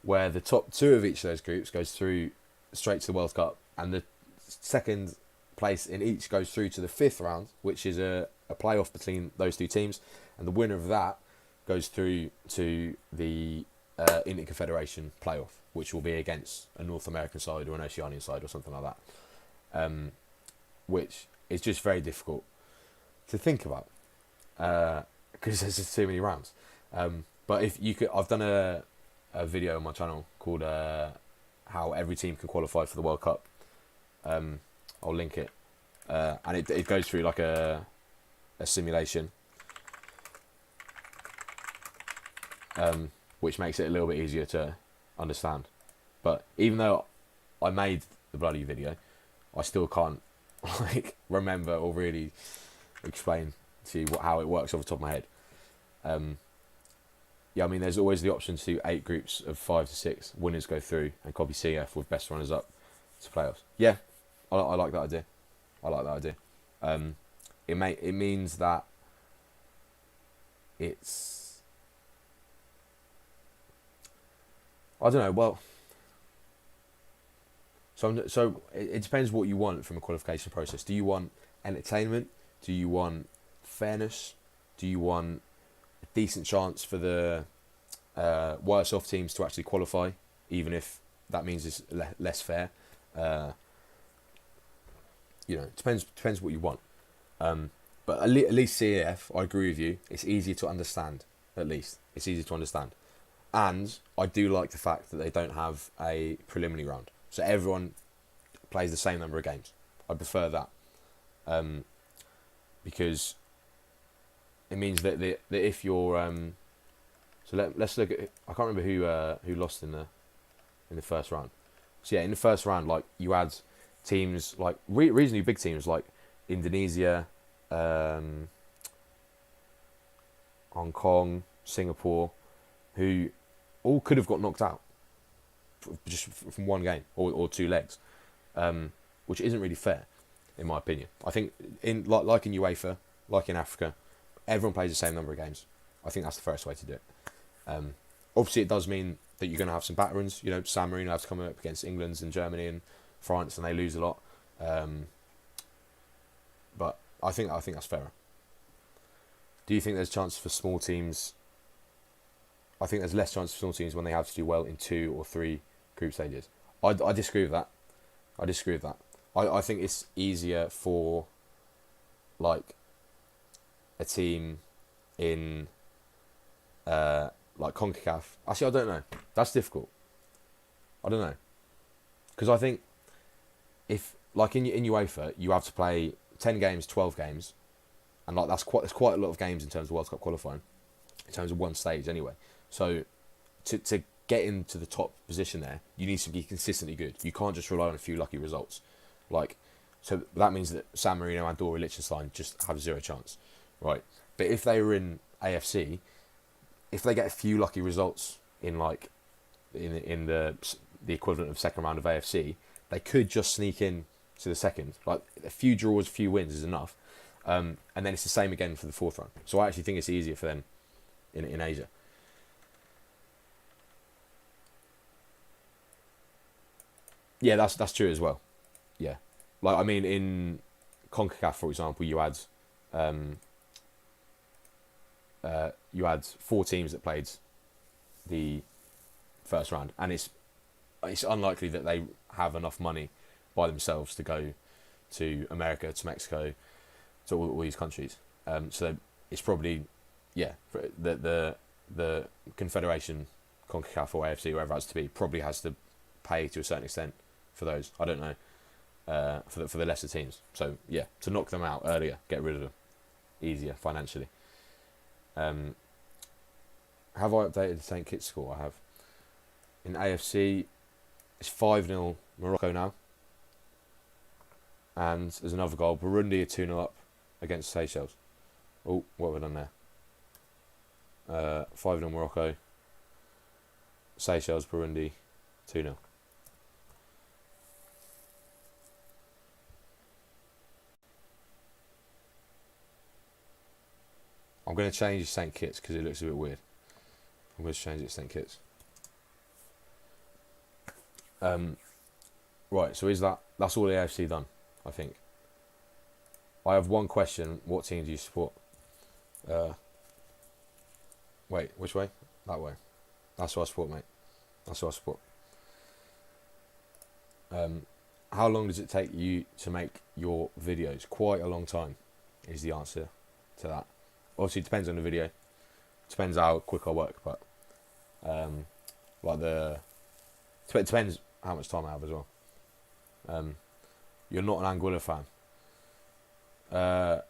where the top 2 of each of those groups goes through straight to the World Cup, and the 2nd place in each goes through to the 5th round, which is a playoff between those 2 teams, and the winner of that goes through to the Interconfederation playoff, which will be against a North American side or an Oceanian side or something like that, which is just very difficult to think about because there's just too many rounds. But if you could, I've done a video on my channel called how every team can qualify for the World Cup. I'll link it, and it goes through like a simulation, which makes it a little bit easier to understand. But even though I made the bloody video, I still can't remember or really explain to you how it works off the top of my head. I mean, there's always the option to 8 groups of 5 to 6 winners go through and copy CF with best runners up to playoffs. Yeah, I like that idea. It means that it's, I don't know. Well, so it depends what you want from a qualification process. Do you want entertainment? Do you want fairness? Do you want a decent chance for the worse off teams to actually qualify, even if that means it's less fair? It depends what you want. But at least CAF, I agree with you. It's easier to understand. At least it's easier to understand, and I do like the fact that they don't have a preliminary round, so everyone plays the same number of games. I prefer that, because it means that if you're So let's look at. I can't remember who lost in the first round. So yeah, in the first round, like you had teams like reasonably big teams like Indonesia, Hong Kong, Singapore, who all could have got knocked out just from one game or two legs, which isn't really fair, in my opinion. I think in like in UEFA, like in Africa, everyone plays the same number of games. I think that's the first way to do it. Obviously, it does mean that you're going to have some veterans. You know, San Marino have to come up against England and Germany and France, and they lose a lot. But I think that's fairer. Do you think there's a chance for small teams? I think there's less chance for small teams when they have to do well in 2 or 3 group stages. I disagree with that. I think it's easier for like a team in like CONCACAF. Actually, I don't know. That's difficult. I don't know. Because I think if like in UEFA you have to play 10 games, 12 games, and like there's quite a lot of games in terms of World Cup qualifying, in terms of one stage anyway. So to get into the top position there, you need to be consistently good. You can't just rely on a few lucky results. Like, so that means that San Marino, Andorra, Liechtenstein just have zero chance, right? But if they were in AFC, if they get a few lucky results in like in the equivalent of second round of AFC, they could just sneak in to the second. Like a few draws, a few wins is enough, and then it's the same again for the fourth round. So I actually think it's easier for them in Asia. Yeah, that's true as well. Yeah, like I mean, in CONCACAF, for example, you had 4 teams that played the first round, and it's unlikely that they have enough money by themselves to go to America, to Mexico, to all these countries. So it's probably the Confederation, CONCACAF or AFC, wherever it has to be, probably has to pay to a certain extent for those. I don't know. For the lesser teams. So yeah, to knock them out earlier, get rid of them, easier financially. Have I updated the St Kitts score? I have. In AFC, it's 5-0 Morocco now, and there's another goal. Burundi are 2-0 up against Seychelles. Oh, what have I done there? 5-0 Morocco. Seychelles, Burundi, 2-0. I'm going to change St Kitts because it looks a bit weird. I'm going to change it to St Kitts. Right, so that's all the AFC done, I think. I have one question. What team do you support? Wait, which way? That way. That's what I support, mate. That's what I support. How long does it take you to make your videos? Quite a long time is the answer to that. Obviously, it depends on the video. Depends how quick I work, but it depends how much time I have as well. You're not an Angola fan. I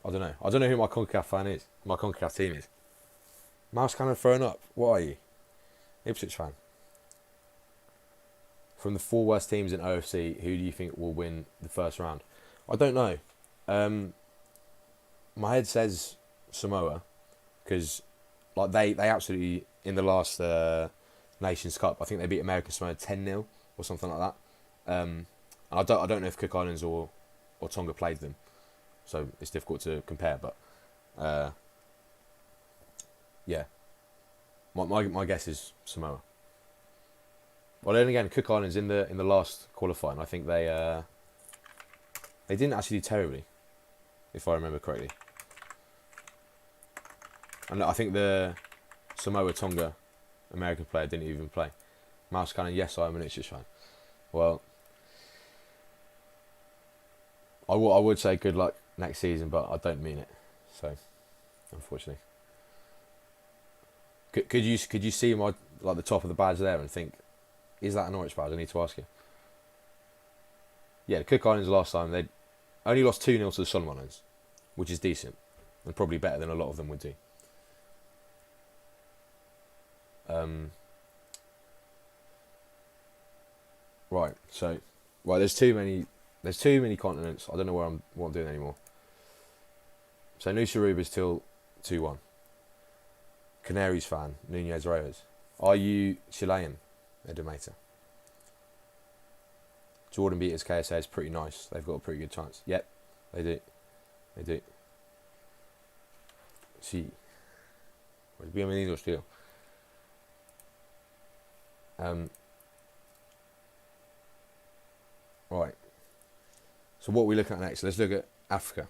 don't know. I don't know who my CONCACAF fan is. My CONCACAF team is. Mouse cannon thrown up. What are you? Ipswich fan. From the 4 worst teams in OFC, who do you think will win the first round? I don't know. My head says Samoa, because like they absolutely, in the last Nations Cup, I think they beat American Samoa 10-0 or something like that. And I don't know if Cook Islands or Tonga played them, so it's difficult to compare. But yeah, my guess is Samoa. Well, then again, Cook Islands in the last qualifying, I think they didn't actually do terribly, if I remember correctly. And I think the Samoa Tonga American player didn't even play. Mouse cannon, yes, I'm an Ipswich fan. Well, I would say good luck next season, but I don't mean it. So, unfortunately, could you see my the top of the badge there and think, is that a Norwich badge? I need to ask you. Yeah, the Cook Islands last time they only lost 2-0 to the Solomon Islands, which is decent and probably better than a lot of them would do. Right. So, right. There's too many. There's too many continents. I don't know what I'm doing anymore. So Lucia Aruba's still 2-1. Canaries fan, Nunez Reyes. Are you Chilean, Edemater? Jordan beat his KSA is pretty nice. They've got a pretty good chance. Yep, they do. They do. Sí. Pues bienvenidos, tío. Right. So what are we looking at next? Let's look at Africa.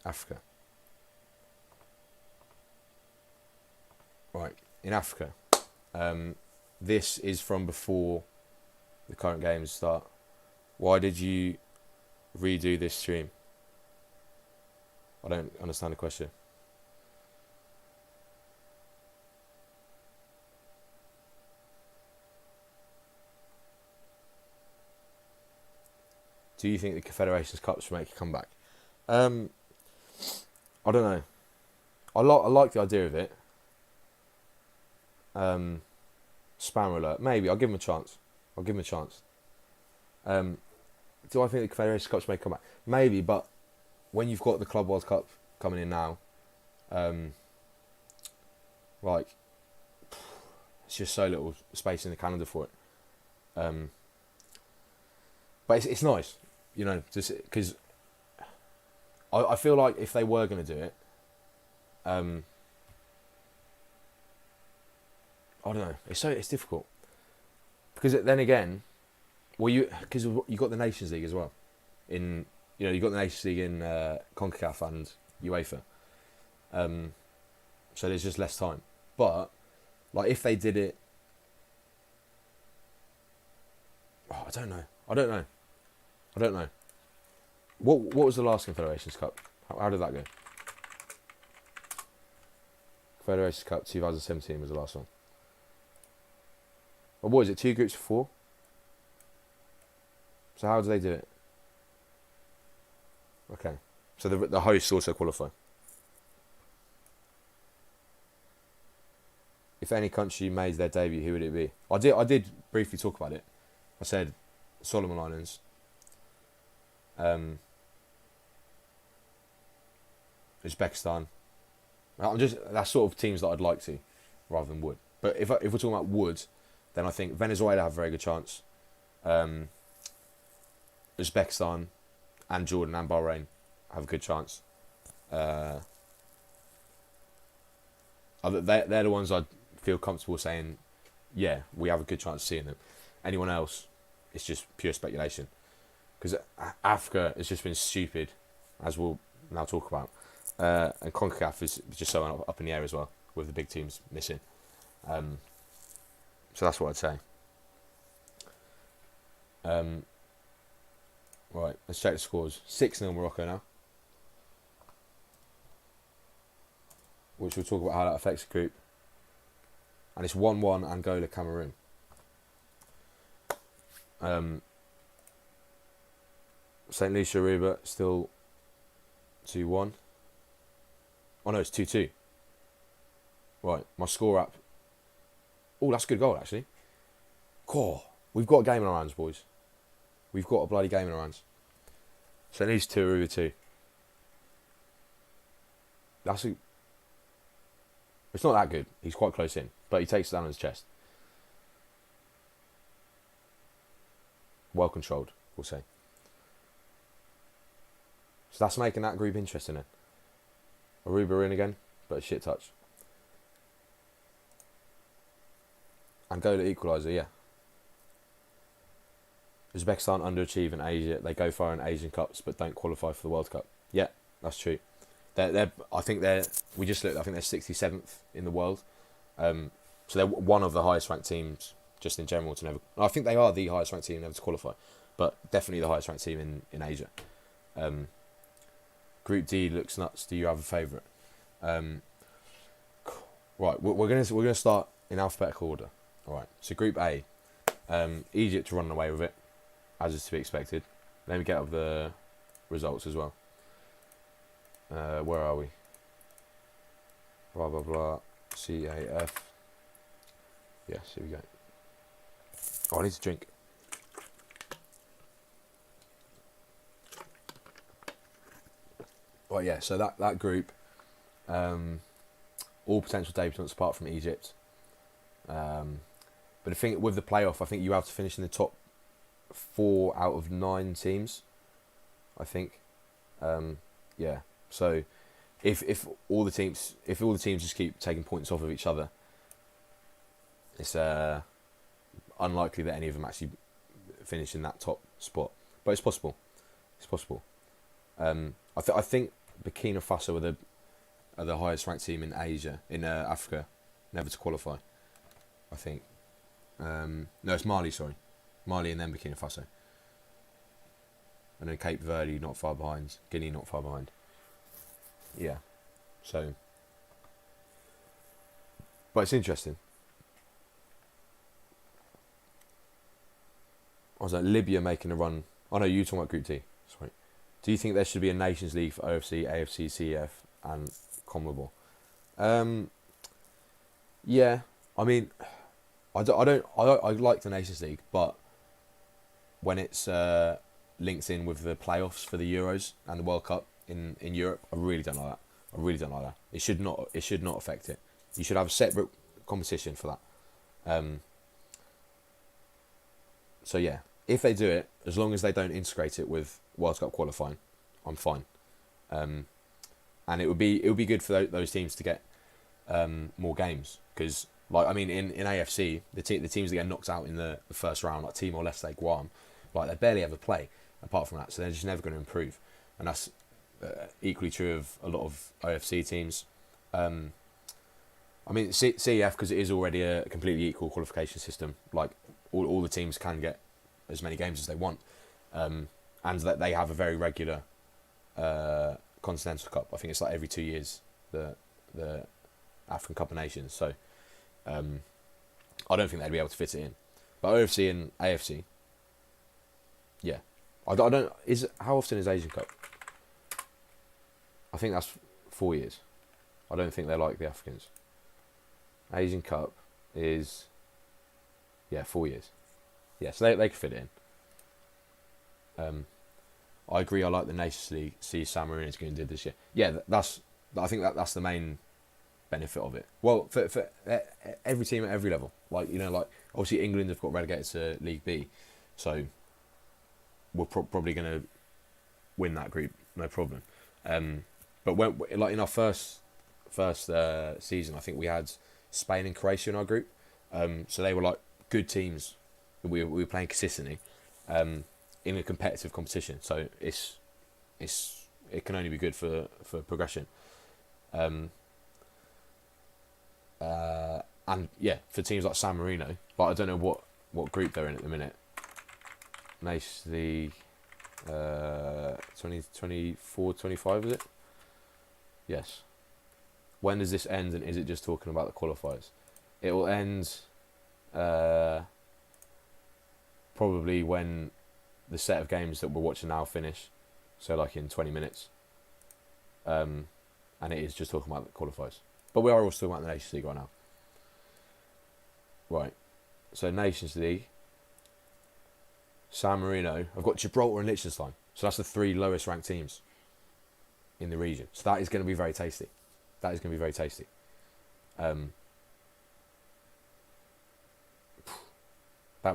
Africa. Right. In Africa. This is from before the current games start. Why did you redo this stream? I don't understand the question. Do you think the Confederations Cups will make a comeback? I don't know. I like the idea of it. Spammer alert. Maybe. I'll give him a chance. Do I think the Confederations Cups may come back? Maybe, but when you've got the Club World Cup coming in now, like, it's just so little space in the calendar for it. But it's nice, you know, just because I feel like if they were going to do it, I don't know. It's difficult because then again, because you got the Nations League as well. You got the Nations League in CONCACAF and UEFA. So there's just less time. But like if they did it, I don't know. What was the last Confederations Cup? How did that go? Confederations Cup 2017 was the last one. Well, what is it? 2 groups of 4? So how do they do it? Okay. So the hosts also qualify. If any country made their debut, who would it be? I did briefly talk about it. I said Solomon Islands. Uzbekistan. That's sort of teams that I'd like to, rather than would. But if we're talking about would, then I think Venezuela have a very good chance. Uzbekistan and Jordan and Bahrain have a good chance. They're the ones I'd feel comfortable saying, yeah, we have a good chance of seeing them. Anyone else, it's just pure speculation. Because Africa has just been stupid, as we'll now talk about. And CONCACAF is just so up in the air as well, with the big teams missing. So that's what I'd say. Right, let's check the scores. 6-0 Morocco now. Which we'll talk about how that affects the group. And it's 1-1 Angola, Cameroon. St. Lucia Aruba still 2-1. Oh no, it's 2-2. Right, my score app. Oh, that's a good goal actually. Cool. We've got a game in our hands, boys. We've got a bloody game in our hands. St. Lucia 2, Aruba 2. It's not that good. He's quite close in, but he takes it down on his chest. Well controlled, we'll say. So that's making that group interesting then. Aruba in again, but a shit touch. Angola equaliser, yeah. Uzbekistan underachieve in Asia. They go far in Asian Cups, but don't qualify for the World Cup. Yeah, that's true. We just looked. I think they're 67th in the world. So they're one of the highest ranked teams, just in general, to never. I think they are the highest ranked team never to qualify, but definitely the highest ranked team in Asia. Group D looks nuts. Do you have a favourite? Right, we're gonna start in alphabetical order. All right. So Group A, Egypt running away with it, as is to be expected. Let me get up the results as well. Where are we? Blah blah blah. CAF. Yes, here we go. Oh, I need to drink. Right, yeah. So that group, all potential debutants apart from Egypt. But the thing with the playoff, I think you have to finish in the top 4 out of 9 teams. I think, yeah. So if all the teams just keep taking points off of each other, it's unlikely that any of them actually finish in that top spot. But it's possible. It's possible. I think Burkina Faso are the highest ranked team in Asia, in Africa, never to qualify. I think. No, it's Mali. Sorry, Mali and then Burkina Faso, and then Cape Verde not far behind. Guinea not far behind. Yeah. So, but it's interesting. I was like Libya making a run. Oh no, you talking about Group D. Sorry. Do you think there should be a Nations League for OFC, AFC, CEF, and CONMEBOL? Yeah. I mean, I like the Nations League, but when it's linked in with the playoffs for the Euros and the World Cup in Europe, I really don't like that. I really don't like that. It should not affect it. You should have a separate competition for that. So yeah, if they do it, as long as they don't integrate it with World Cup qualifying, I'm fine. And it would be good for those teams to get more games, because like I mean in AFC the teams that get knocked out in the first round, like Timor Leste, Guam, like they barely ever play apart from that, so they're just never going to improve, and that's equally true of a lot of OFC teams. I mean CEF, because it is already a completely equal qualification system, like all the teams can get as many games as they want, and that they have a very regular Continental Cup. I think it's like every 2 years, the African Cup of Nations. So I don't think they'd be able to fit it in. But OFC and AFC, yeah. I don't. How often is Asian Cup? I think that's 4 years. I don't think they're like the Africans. Asian Cup is 4 years. Yeah, so they could fit it in. I agree. I like the Nations League. See San Marino is going to do this year. Yeah, I think that's the main benefit of it. Well, for every team at every level, like like obviously England have got relegated to League B, so we're probably going to win that group, no problem. But when like in our first season, I think we had Spain and Croatia in our group, so they were like good teams. We were playing consistently in a competitive competition, so it can only be good for progression. And yeah, for teams like San Marino, but I don't know what group they're in at the minute. The 2024, 25, is it? Yes. When does this end, and is it just talking about the qualifiers? It will end probably when the set of games that we're watching now finish, so like in 20 minutes. And it is just talking about the qualifiers. But we are also talking about the Nations League right now. Right. So Nations League, San Marino. I've got Gibraltar and Liechtenstein. So that's the 3 lowest ranked teams in the region. So that is going to be very tasty. That'd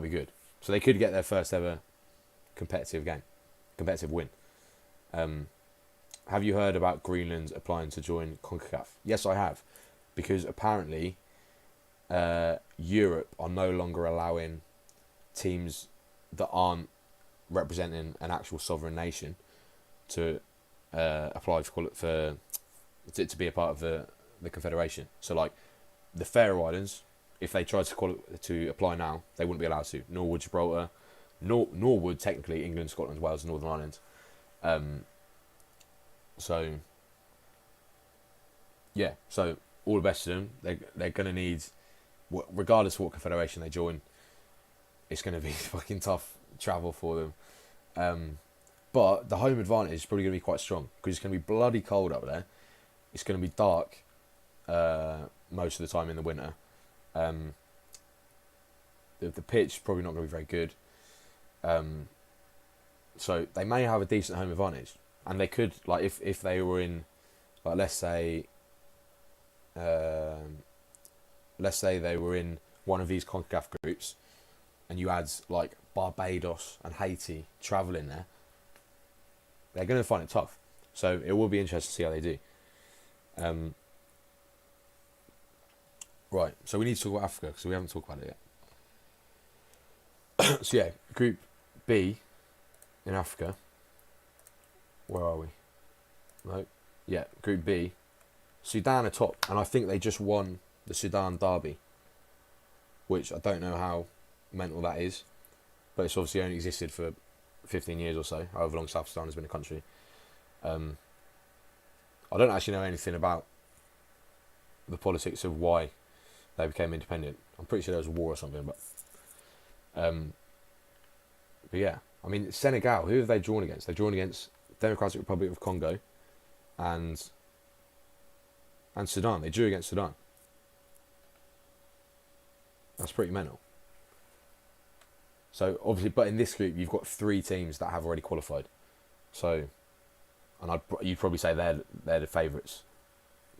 be good. So they could get their first ever competitive win. Have you heard about Greenland applying to join CONCACAF? Yes, I have. Because apparently Europe are no longer allowing teams that aren't representing an actual sovereign nation to apply to be a part of the confederation. So like the Faroe Islands, if they tried to apply now, they wouldn't be allowed to. Nor would Gibraltar, nor would technically England, Scotland, Wales, and Northern Ireland. So yeah, so all the best to them. They're going to need, regardless of what confederation they join, it's going to be fucking tough travel for them. But the home advantage is probably going to be quite strong, because it's going to be bloody cold up there. It's going to be dark most of the time in the winter. the pitch is probably not going to be very good. So they may have a decent home advantage, and they could, like, if they were in, like, let's say they were in one of these CONCACAF groups, and you had like Barbados and Haiti travelling there, they're going to find it tough. So it will be interesting to see how they do. Right, so we need to talk about Africa because we haven't talked about it yet. So yeah, Group B in Africa. Where are we? No, yeah, Group B. Sudan are top, and I think they just won the Sudan derby, which I don't know how mental that is, but it's obviously only existed for 15 years or so, however long South Sudan has been a country. I don't actually know anything about the politics of why they became independent. I'm pretty sure there was a war or something, but yeah, I mean, Senegal, who have they drawn against? They've drawn against Democratic Republic of Congo and Sudan. They drew against Sudan. That's pretty mental. So obviously, but in this group, you've got 3 teams that have already qualified. So, and you'd probably say they're the favourites,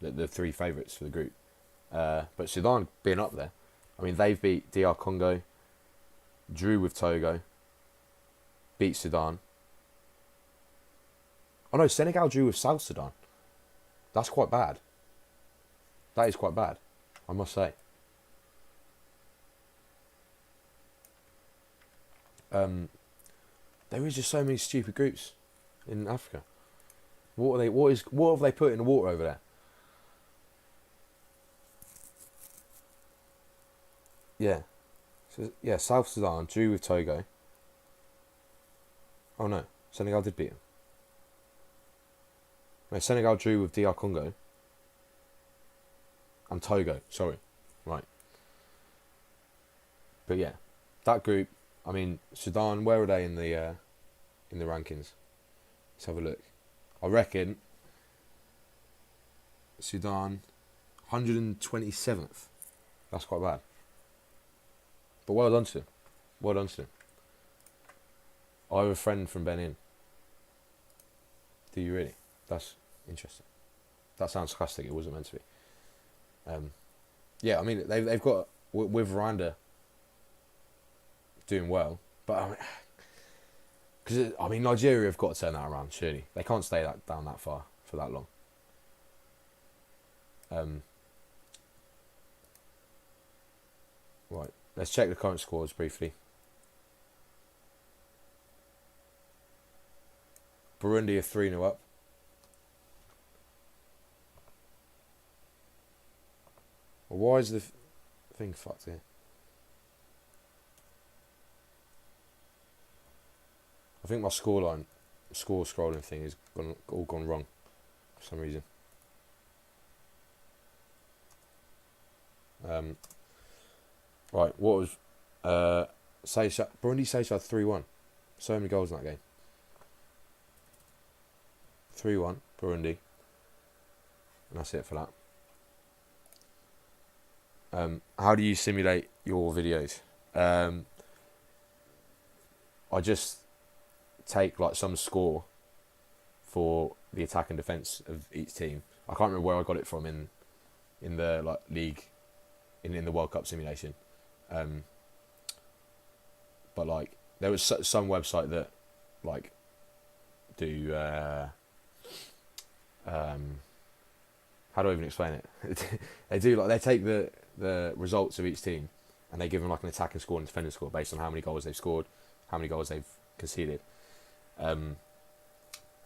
the 3 favourites for the group. But Sudan being up there, I mean, they've beat DR Congo, drew with Togo, beat Sudan. Oh no, Senegal drew with South Sudan. That's quite bad. That is quite bad, I must say. There is just so many stupid groups in Africa. What have they put in the water over there? Yeah. So, yeah, South Sudan drew with Togo. Oh no, Senegal did beat them. No, Senegal drew with DR Congo. And Togo, sorry. Right. But yeah, that group, I mean, Sudan, where are they in the rankings? Let's have a look. I reckon Sudan, 127th. That's quite bad. But well done to them. Well done to them. I have a friend from Benin. Do you really? That's interesting. That sounds sarcastic. It wasn't meant to be. Yeah, I mean, they've got, with Rwanda doing well, but because I mean, Nigeria have got to turn that around. Surely they can't stay down that far for that long. Right, let's check the current scores briefly. Burundi are 3-0 up. Well, why is the thing fucked here? I think my score scrolling thing has all gone wrong for some reason. Right, what was Burundi Seychelles 3-1. So many goals in that game. 3-1 Burundi, and that's it for that. How do you simulate your videos? I just take like some score for the attack and defence of each team. I can't remember where I got it from in the like league, in the World Cup simulation. But like there was some website that like do how do I even explain it? They do like they take the results of each team and they give them like an attacking score and defending score based on how many goals they've scored, how many goals they've conceded. And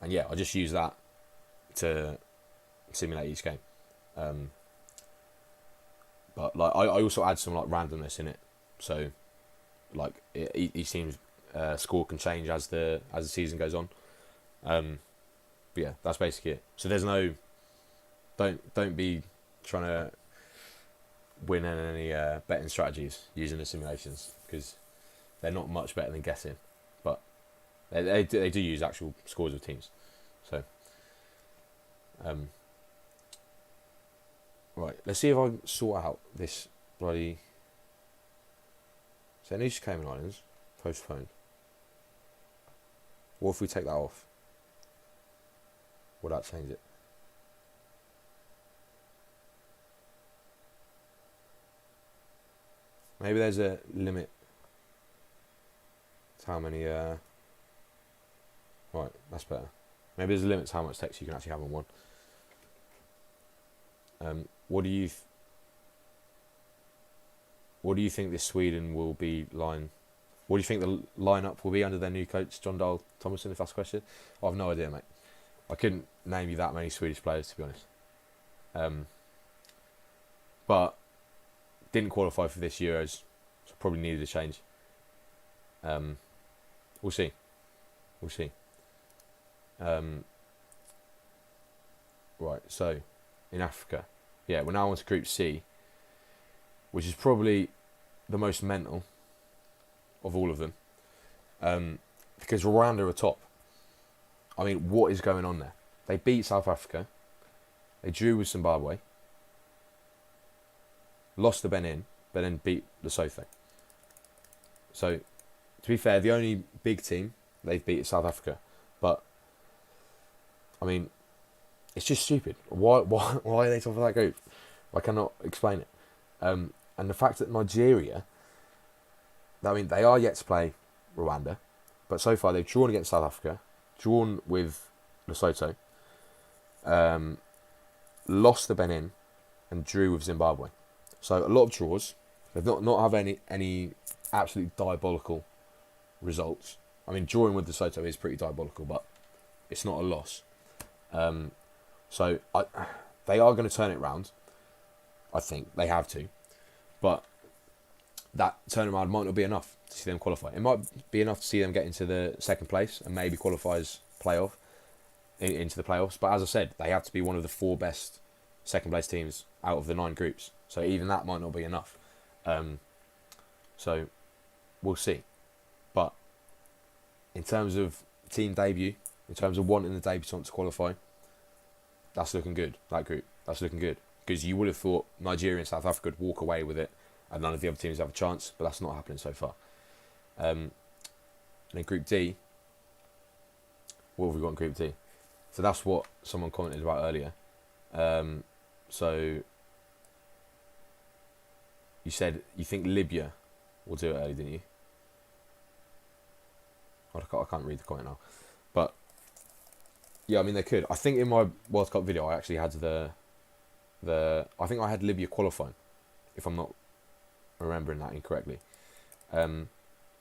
yeah, I just use that to simulate each game. But like I also add some like randomness in it, so like each team's score can change as the season goes on. But yeah, that's basically it. So there's no don't be trying to win any betting strategies using the simulations because they're not much better than guessing. But they do use actual scores of teams. So right, let's see if I can sort out this bloody St. Lucia Cayman Islands, postponed. What if we take that off? Would that change it? Maybe there's a limit to how many... Right, that's better. Maybe there's a limit to how much text you can actually have on one. What do you think this Sweden will be line? What do you think the lineup will be under their new coach, John Dahl Thomason, if that's the question? I have no idea, mate. I couldn't name you that many Swedish players, to be honest. But didn't qualify for this Euros, so probably needed a change. We'll see. Right, so in Africa, yeah, we're now on to Group C, which is probably the most mental of all of them, because Rwanda are top. I mean, what is going on there? They beat South Africa, they drew with Zimbabwe, lost to Benin, but then beat Lesotho. So, to be fair, the only big team they've beat is South Africa, but I mean, it's just stupid. Why are they top of that group? I cannot explain it. And the fact that Nigeria, I mean, they are yet to play Rwanda, but so far they've drawn against South Africa, drawn with Lesotho, lost to Benin, and drew with Zimbabwe. So a lot of draws. They've not have any absolutely diabolical results. I mean, drawing with Lesotho is pretty diabolical, but it's not a loss. So they are going to turn it round. I think they have to, but that turnaround might not be enough to see them qualify. It might be enough to see them get into the second place and maybe qualify as into the playoffs. But as I said, they have to be one of the 4 best second place teams out of the 9 groups. So even that might not be enough. So we'll see. But in terms of team debut, in terms of wanting the debutant to qualify, that's looking good. That group, that's looking good. Because you would have thought Nigeria and South Africa would walk away with it and none of the other teams have a chance, but that's not happening so far. And in Group D, what have we got in Group D? So that's what someone commented about earlier. So you said you think Libya will do it early, didn't you? I can't read the comment now. But yeah, I mean, they could. I think in my World Cup video, I actually had I think I had Libya qualifying, if I'm not remembering that incorrectly.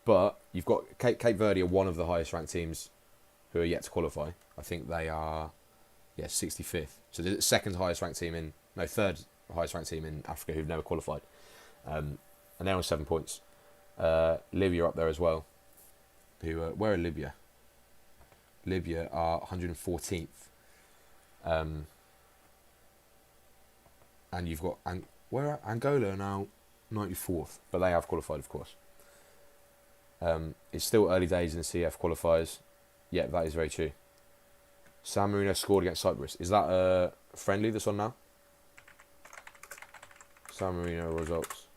But you've got Cape Verde are one of the highest ranked teams who are yet to qualify. I think they are, 65th. So the second highest ranked team third highest ranked team in Africa who've never qualified. And they're on 7 points. Libya up there as well. Where are Libya? Libya are 114th. And you've got Angola are now 94th, but they have qualified, of course. It's still early days in the CF qualifiers. Yeah, that is very true. San Marino scored against Cyprus. Is that a friendly that's on now? San Marino results.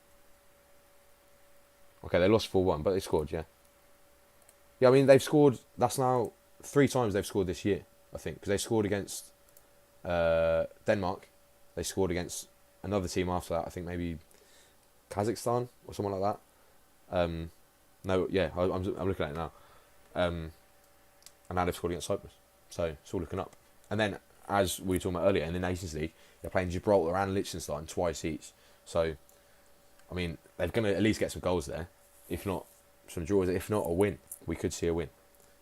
Okay, they lost 4-1, but they scored, yeah. Yeah, I mean, they've scored, that's now 3 times they've scored this year, I think. Because they scored against Denmark. They scored against another team after that, I think maybe Kazakhstan or someone like that. No, yeah, I'm looking at it now. And now they've scored against Cyprus. So it's all looking up. And then, as we were talking about earlier, in the Nations League, they're playing Gibraltar and Liechtenstein twice each. So, I mean, they're going to at least get some goals there. If not, some draws. If not, a win. We could see a win.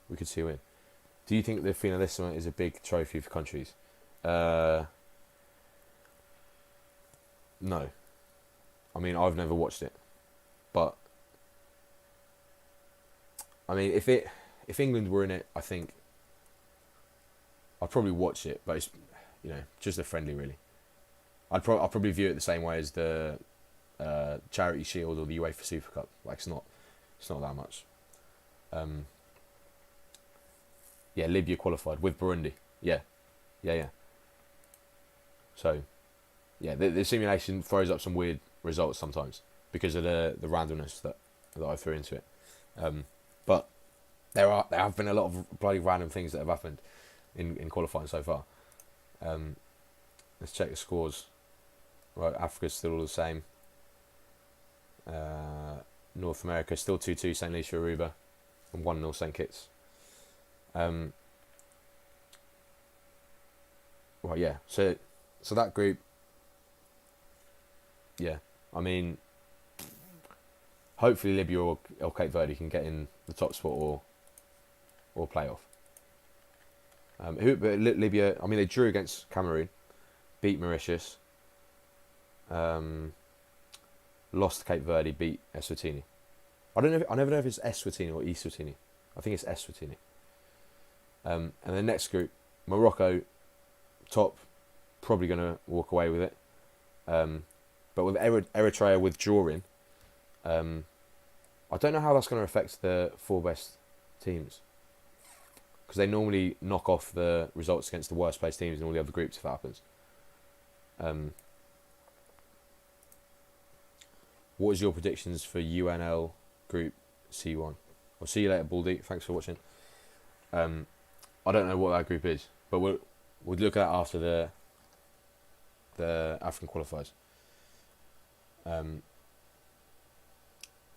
Do you think the Finalissima is a big trophy for countries? No. I mean, I've never watched it. But, I mean, if England were in it, I think I'd probably watch it, but it's, just a friendly, really. I'll probably view it the same way as the Charity Shield or the UEFA Super Cup. Like, it's not that much. Libya qualified with Burundi. Yeah. So, the simulation throws up some weird results sometimes because of the randomness that that I threw into it. But there have been a lot of bloody random things that have happened in qualifying so far. Let's check the scores. Right, Africa's still all the same. North America still 2-2 St. Lucia Aruba and 1-0 St. Kitts. Well, yeah. So that group. Yeah, I mean, hopefully Libya or Cape Verde can get in the top spot or playoff. But Libya, I mean, they drew against Cameroon, beat Mauritius, lost to Cape Verde, beat Eswatini. I never know if it's Eswatini or Eswatini. I think it's Eswatini. And the next group, Morocco, top, probably going to walk away with it. But with Eritrea withdrawing, I don't know how that's going to affect the 4 best teams. Because they normally knock off the results against the worst placed teams in all the other groups if that happens. What is your predictions for UNL Group C1? I'll see you later, Baldy. Thanks for watching. I don't know what that group is, but we'll look at that after the African qualifiers.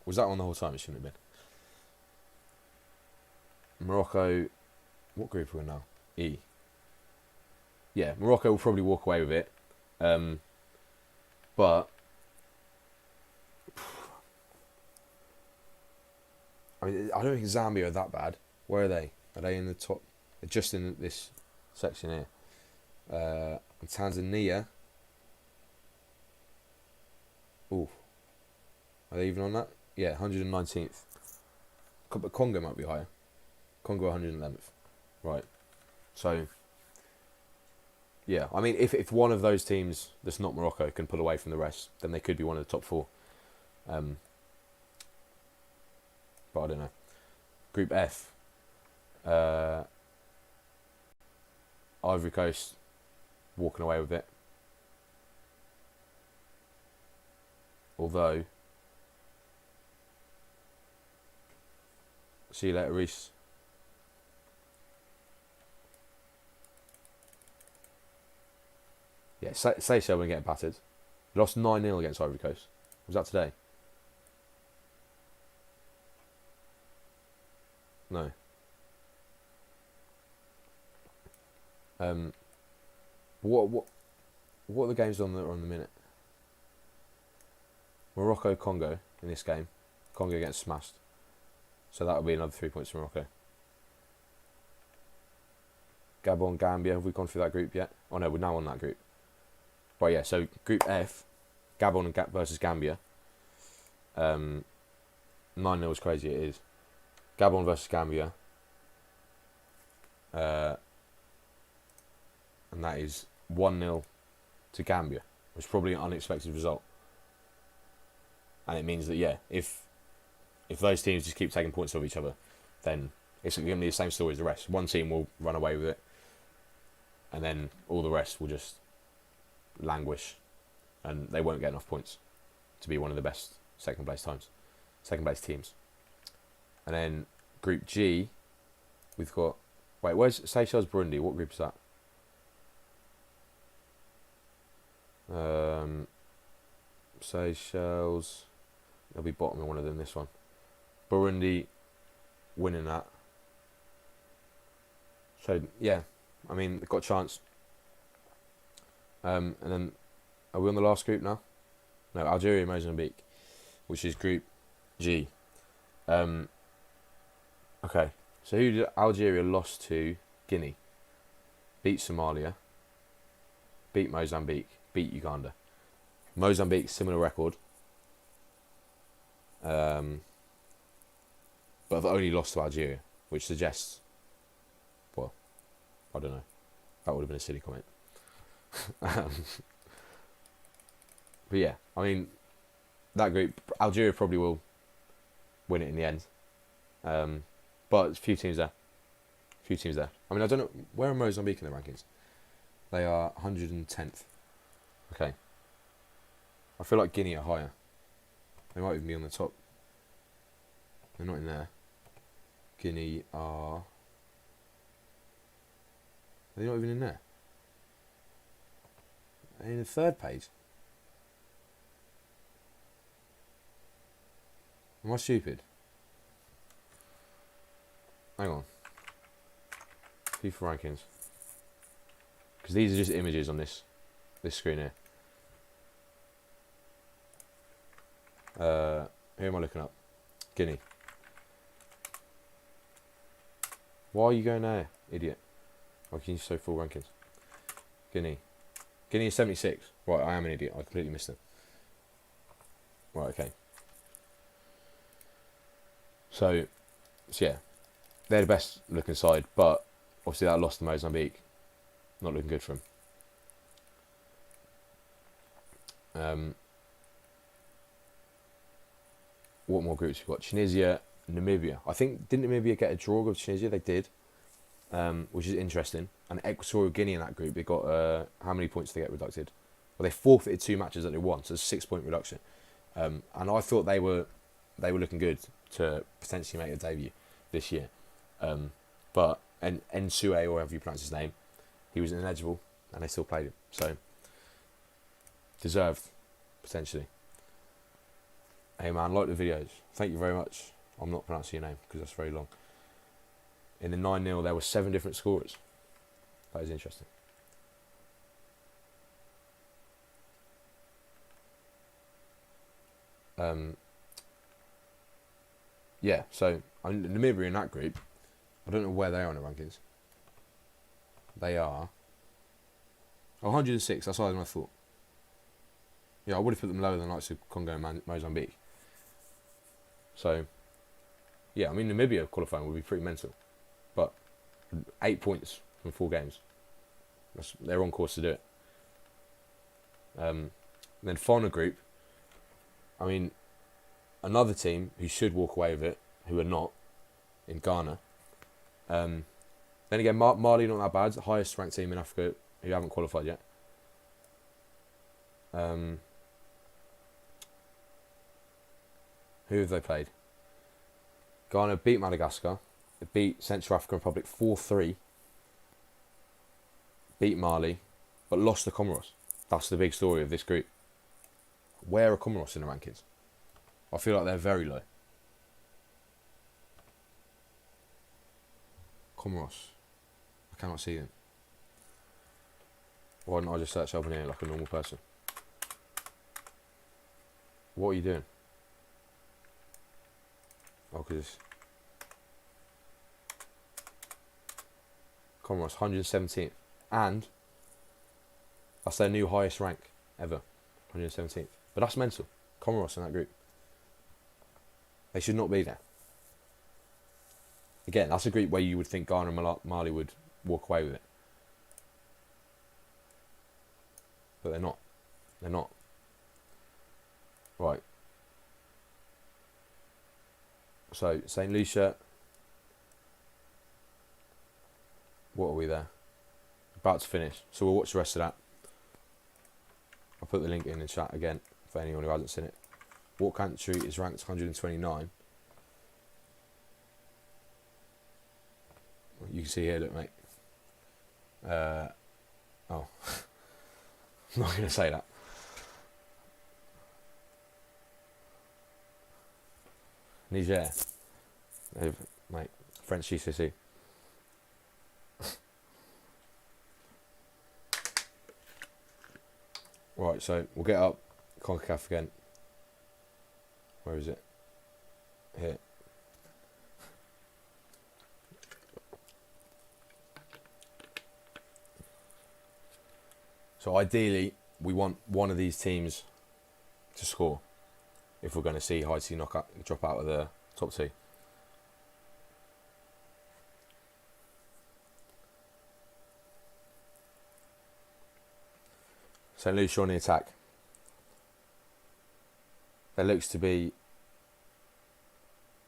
Was that on the whole time? It shouldn't have been. Morocco, what group are we in now? E. Yeah, Morocco will probably walk away with it. But I mean, I don't think Zambia are that bad. Where are they? Are they in the top? They're just in this section here. Tanzania. Ooh. Are they even on that? Yeah, 119th. But Congo might be higher. Congo 111th. Right. So, yeah. I mean, if one of those teams that's not Morocco can pull away from the rest, then they could be one of the top 4. But I don't know. Group F. Ivory Coast walking away with it. Although, see you later, Reese. Yeah, Seychelles were getting battered. Lost 9-0 against Ivory Coast. Was that today? No. What are the games on the minute? Morocco, Congo in this game. Congo gets smashed. So that'll be another 3 points for Morocco. Gabon, Gambia. Have we gone through that group yet? Oh no, we're now on that group. Right, yeah. So Group F, Gabon versus Gambia. 9-0 is crazy. It is. Gabon versus Gambia. And that is 1-0 to Gambia, which is probably an unexpected result. And it means that, yeah, if those teams just keep taking points off each other, then it's going to be the same story as the rest. One team will run away with it, and then all the rest will just languish, and they won't get enough points to be one of the best second place teams. And then Group G, we've got... Wait, where's Seychelles, Burundi? What group is that? Seychelles... They'll be bottom of one of them, this one. Burundi winning that. So, yeah. I mean, they've got a chance. And then, are we on the last group now? No, Algeria, Mozambique, which is Group G. Okay, so who did Algeria lost to? Guinea. Beat Somalia. Beat Mozambique. Beat Uganda. Mozambique, similar record. But I've only lost to Algeria, which suggests... Well, I don't know. That would have been a silly comment. But yeah, I mean, that group, Algeria probably will win it in the end. But a few teams there. I mean, I don't know, where are Mozambique in the rankings? They are 110th. Okay. I feel like Guinea are higher. They might even be on the top. They're not in there. Guinea are... They're not even in there. They're in the third page. Am I stupid? Hang on. FIFA rankings. Because these are just images on this screen here. Who am I looking up? Guinea. Why are you going there, idiot? Why can you show full rankings? Guinea. Guinea is 76. Right, I am an idiot. I completely missed them. Right, okay. So yeah, they're the best looking side, but obviously that loss to Mozambique, not looking good for them. What more groups we've got? Tunisia, Namibia. I think, didn't Namibia get a draw with Tunisia? They did, which is interesting. And Equatorial Guinea in that group, they got, how many points did they get reducted? Well, they forfeited 2 matches that they won, so it's a 6-point reduction. And I thought they were looking good to potentially make a debut this year. But Nsue, or however you pronounce his name, he was ineligible, and they still played him. So, deserved, potentially. Hey man, like the videos. Thank you very much. I'm not pronouncing your name because that's very long. In the 9-0, there were 7 different scorers. That is interesting. Yeah, so Namibia in that group, I don't know where they are in the rankings. They are 106, that's higher than I thought. Yeah, I would have put them lower than likes of Congo and Mozambique. So, yeah, I mean, Namibia qualifying would be pretty mental. But 8 points from 4 games. They're on course to do it. Then final group, I mean, another team who should walk away with it, who are not, in Ghana. Then again, Mali not that bad, the highest ranked team in Africa who haven't qualified yet. Who have they played? Ghana beat Madagascar. They beat Central African Republic 4-3. Beat Mali, but lost to Comoros. That's the big story of this group. Where are Comoros in the rankings? I feel like they're very low. Comoros. I cannot see them. Why didn't I just search up in here like a normal person? What are you doing? Oh, because Comoros 117th, and that's their new highest rank ever, 117th. But that's mental. Comoros in that group, they should not be there. Again, that's a group where you would think Ghana and Mali would walk away with it, but they're not. They're not. Right. So, St. Lucia, what are we there? About to finish. So we'll watch the rest of that. I'll put the link in the chat again for anyone who hasn't seen it. What country is ranked 129? You can see here, look mate. Oh. I'm not going to say that. Niger. Mate, French GCSE. Right, so we'll get up CONCACAF again. Where is it? Here. So ideally, we want one of these teams to score if we're going to see Haiti drop out of the top 2. St. Lucia on the attack. There looks to be...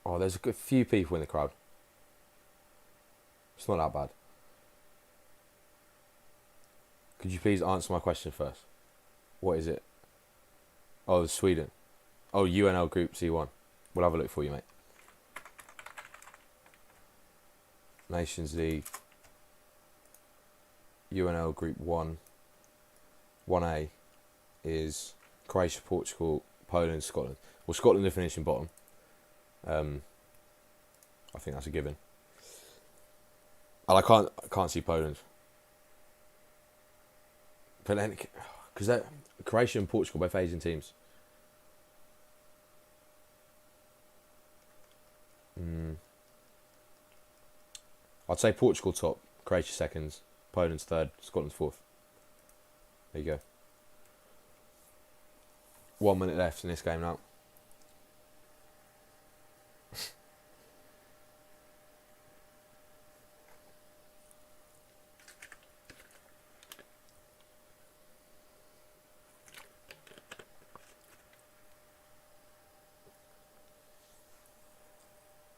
Oh, there's a good few people in the crowd. It's not that bad. Could you please answer my question first? What is it? Oh, Sweden. Oh, UNL Group C1. We'll have a look for you, mate. Nations League, UNL Group 1, 1A is Croatia, Portugal, Poland, Scotland. Well, Scotland are finishing bottom. I think that's a given. And I can't see Poland. But then, because Croatia and Portugal both Asian teams. I'd say Portugal top, Croatia second, Poland's third, Scotland's fourth. There you go. 1 minute left in this game now.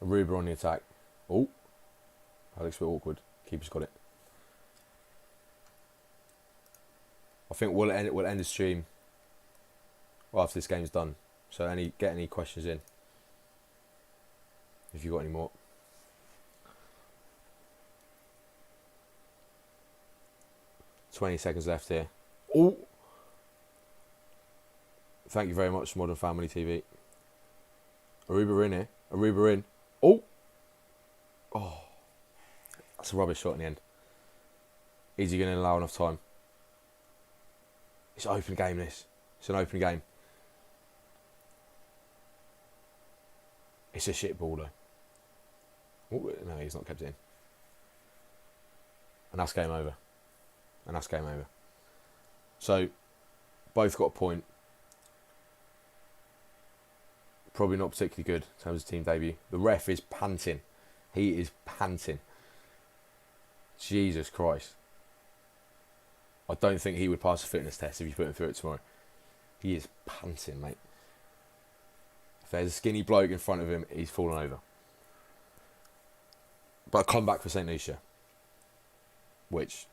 Aruba on the attack. Oh, that looks a bit awkward. Keeper's got it. I think we'll end the stream after this game's done. So get any questions in if you've got any more. "20 seconds left here. Oh, thank you very much, Modern Family TV. Aruba in here. Aruba in. Oh, that's a rubbish shot in the end. Is he going to allow enough time? It's an open game, this. It's an open game. It's a shit ball, though. Ooh, no, he's not kept it in. And that's game over. So, both got a point. Probably not particularly good in terms of team debut. The ref is panting. He is panting. Jesus Christ. I don't think he would pass a fitness test if you put him through it tomorrow. He is panting, mate. If there's a skinny bloke in front of him, he's fallen over. But a comeback for St. Lucia. Which,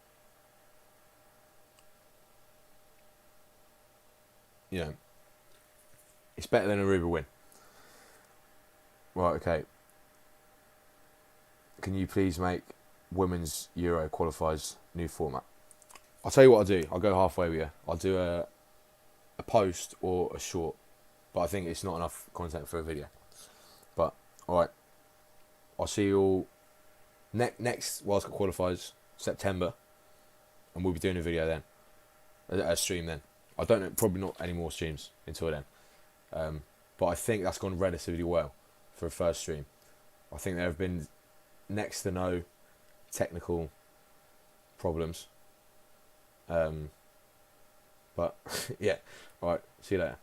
you know, it's better than a Aruba win. Right, okay. Can you please make Women's Euro qualifiers new format? I'll tell you what I'll do. I'll go halfway with you. I'll do a post or a short. But I think it's not enough content for a video. But, alright. I'll see you all next World Cup qualifiers, September. And we'll be doing a video then. A stream then. I don't know, probably not any more streams until then. But I think that's gone relatively well for a first stream. I think there have been next to no technical problems. But yeah, alright, see you later.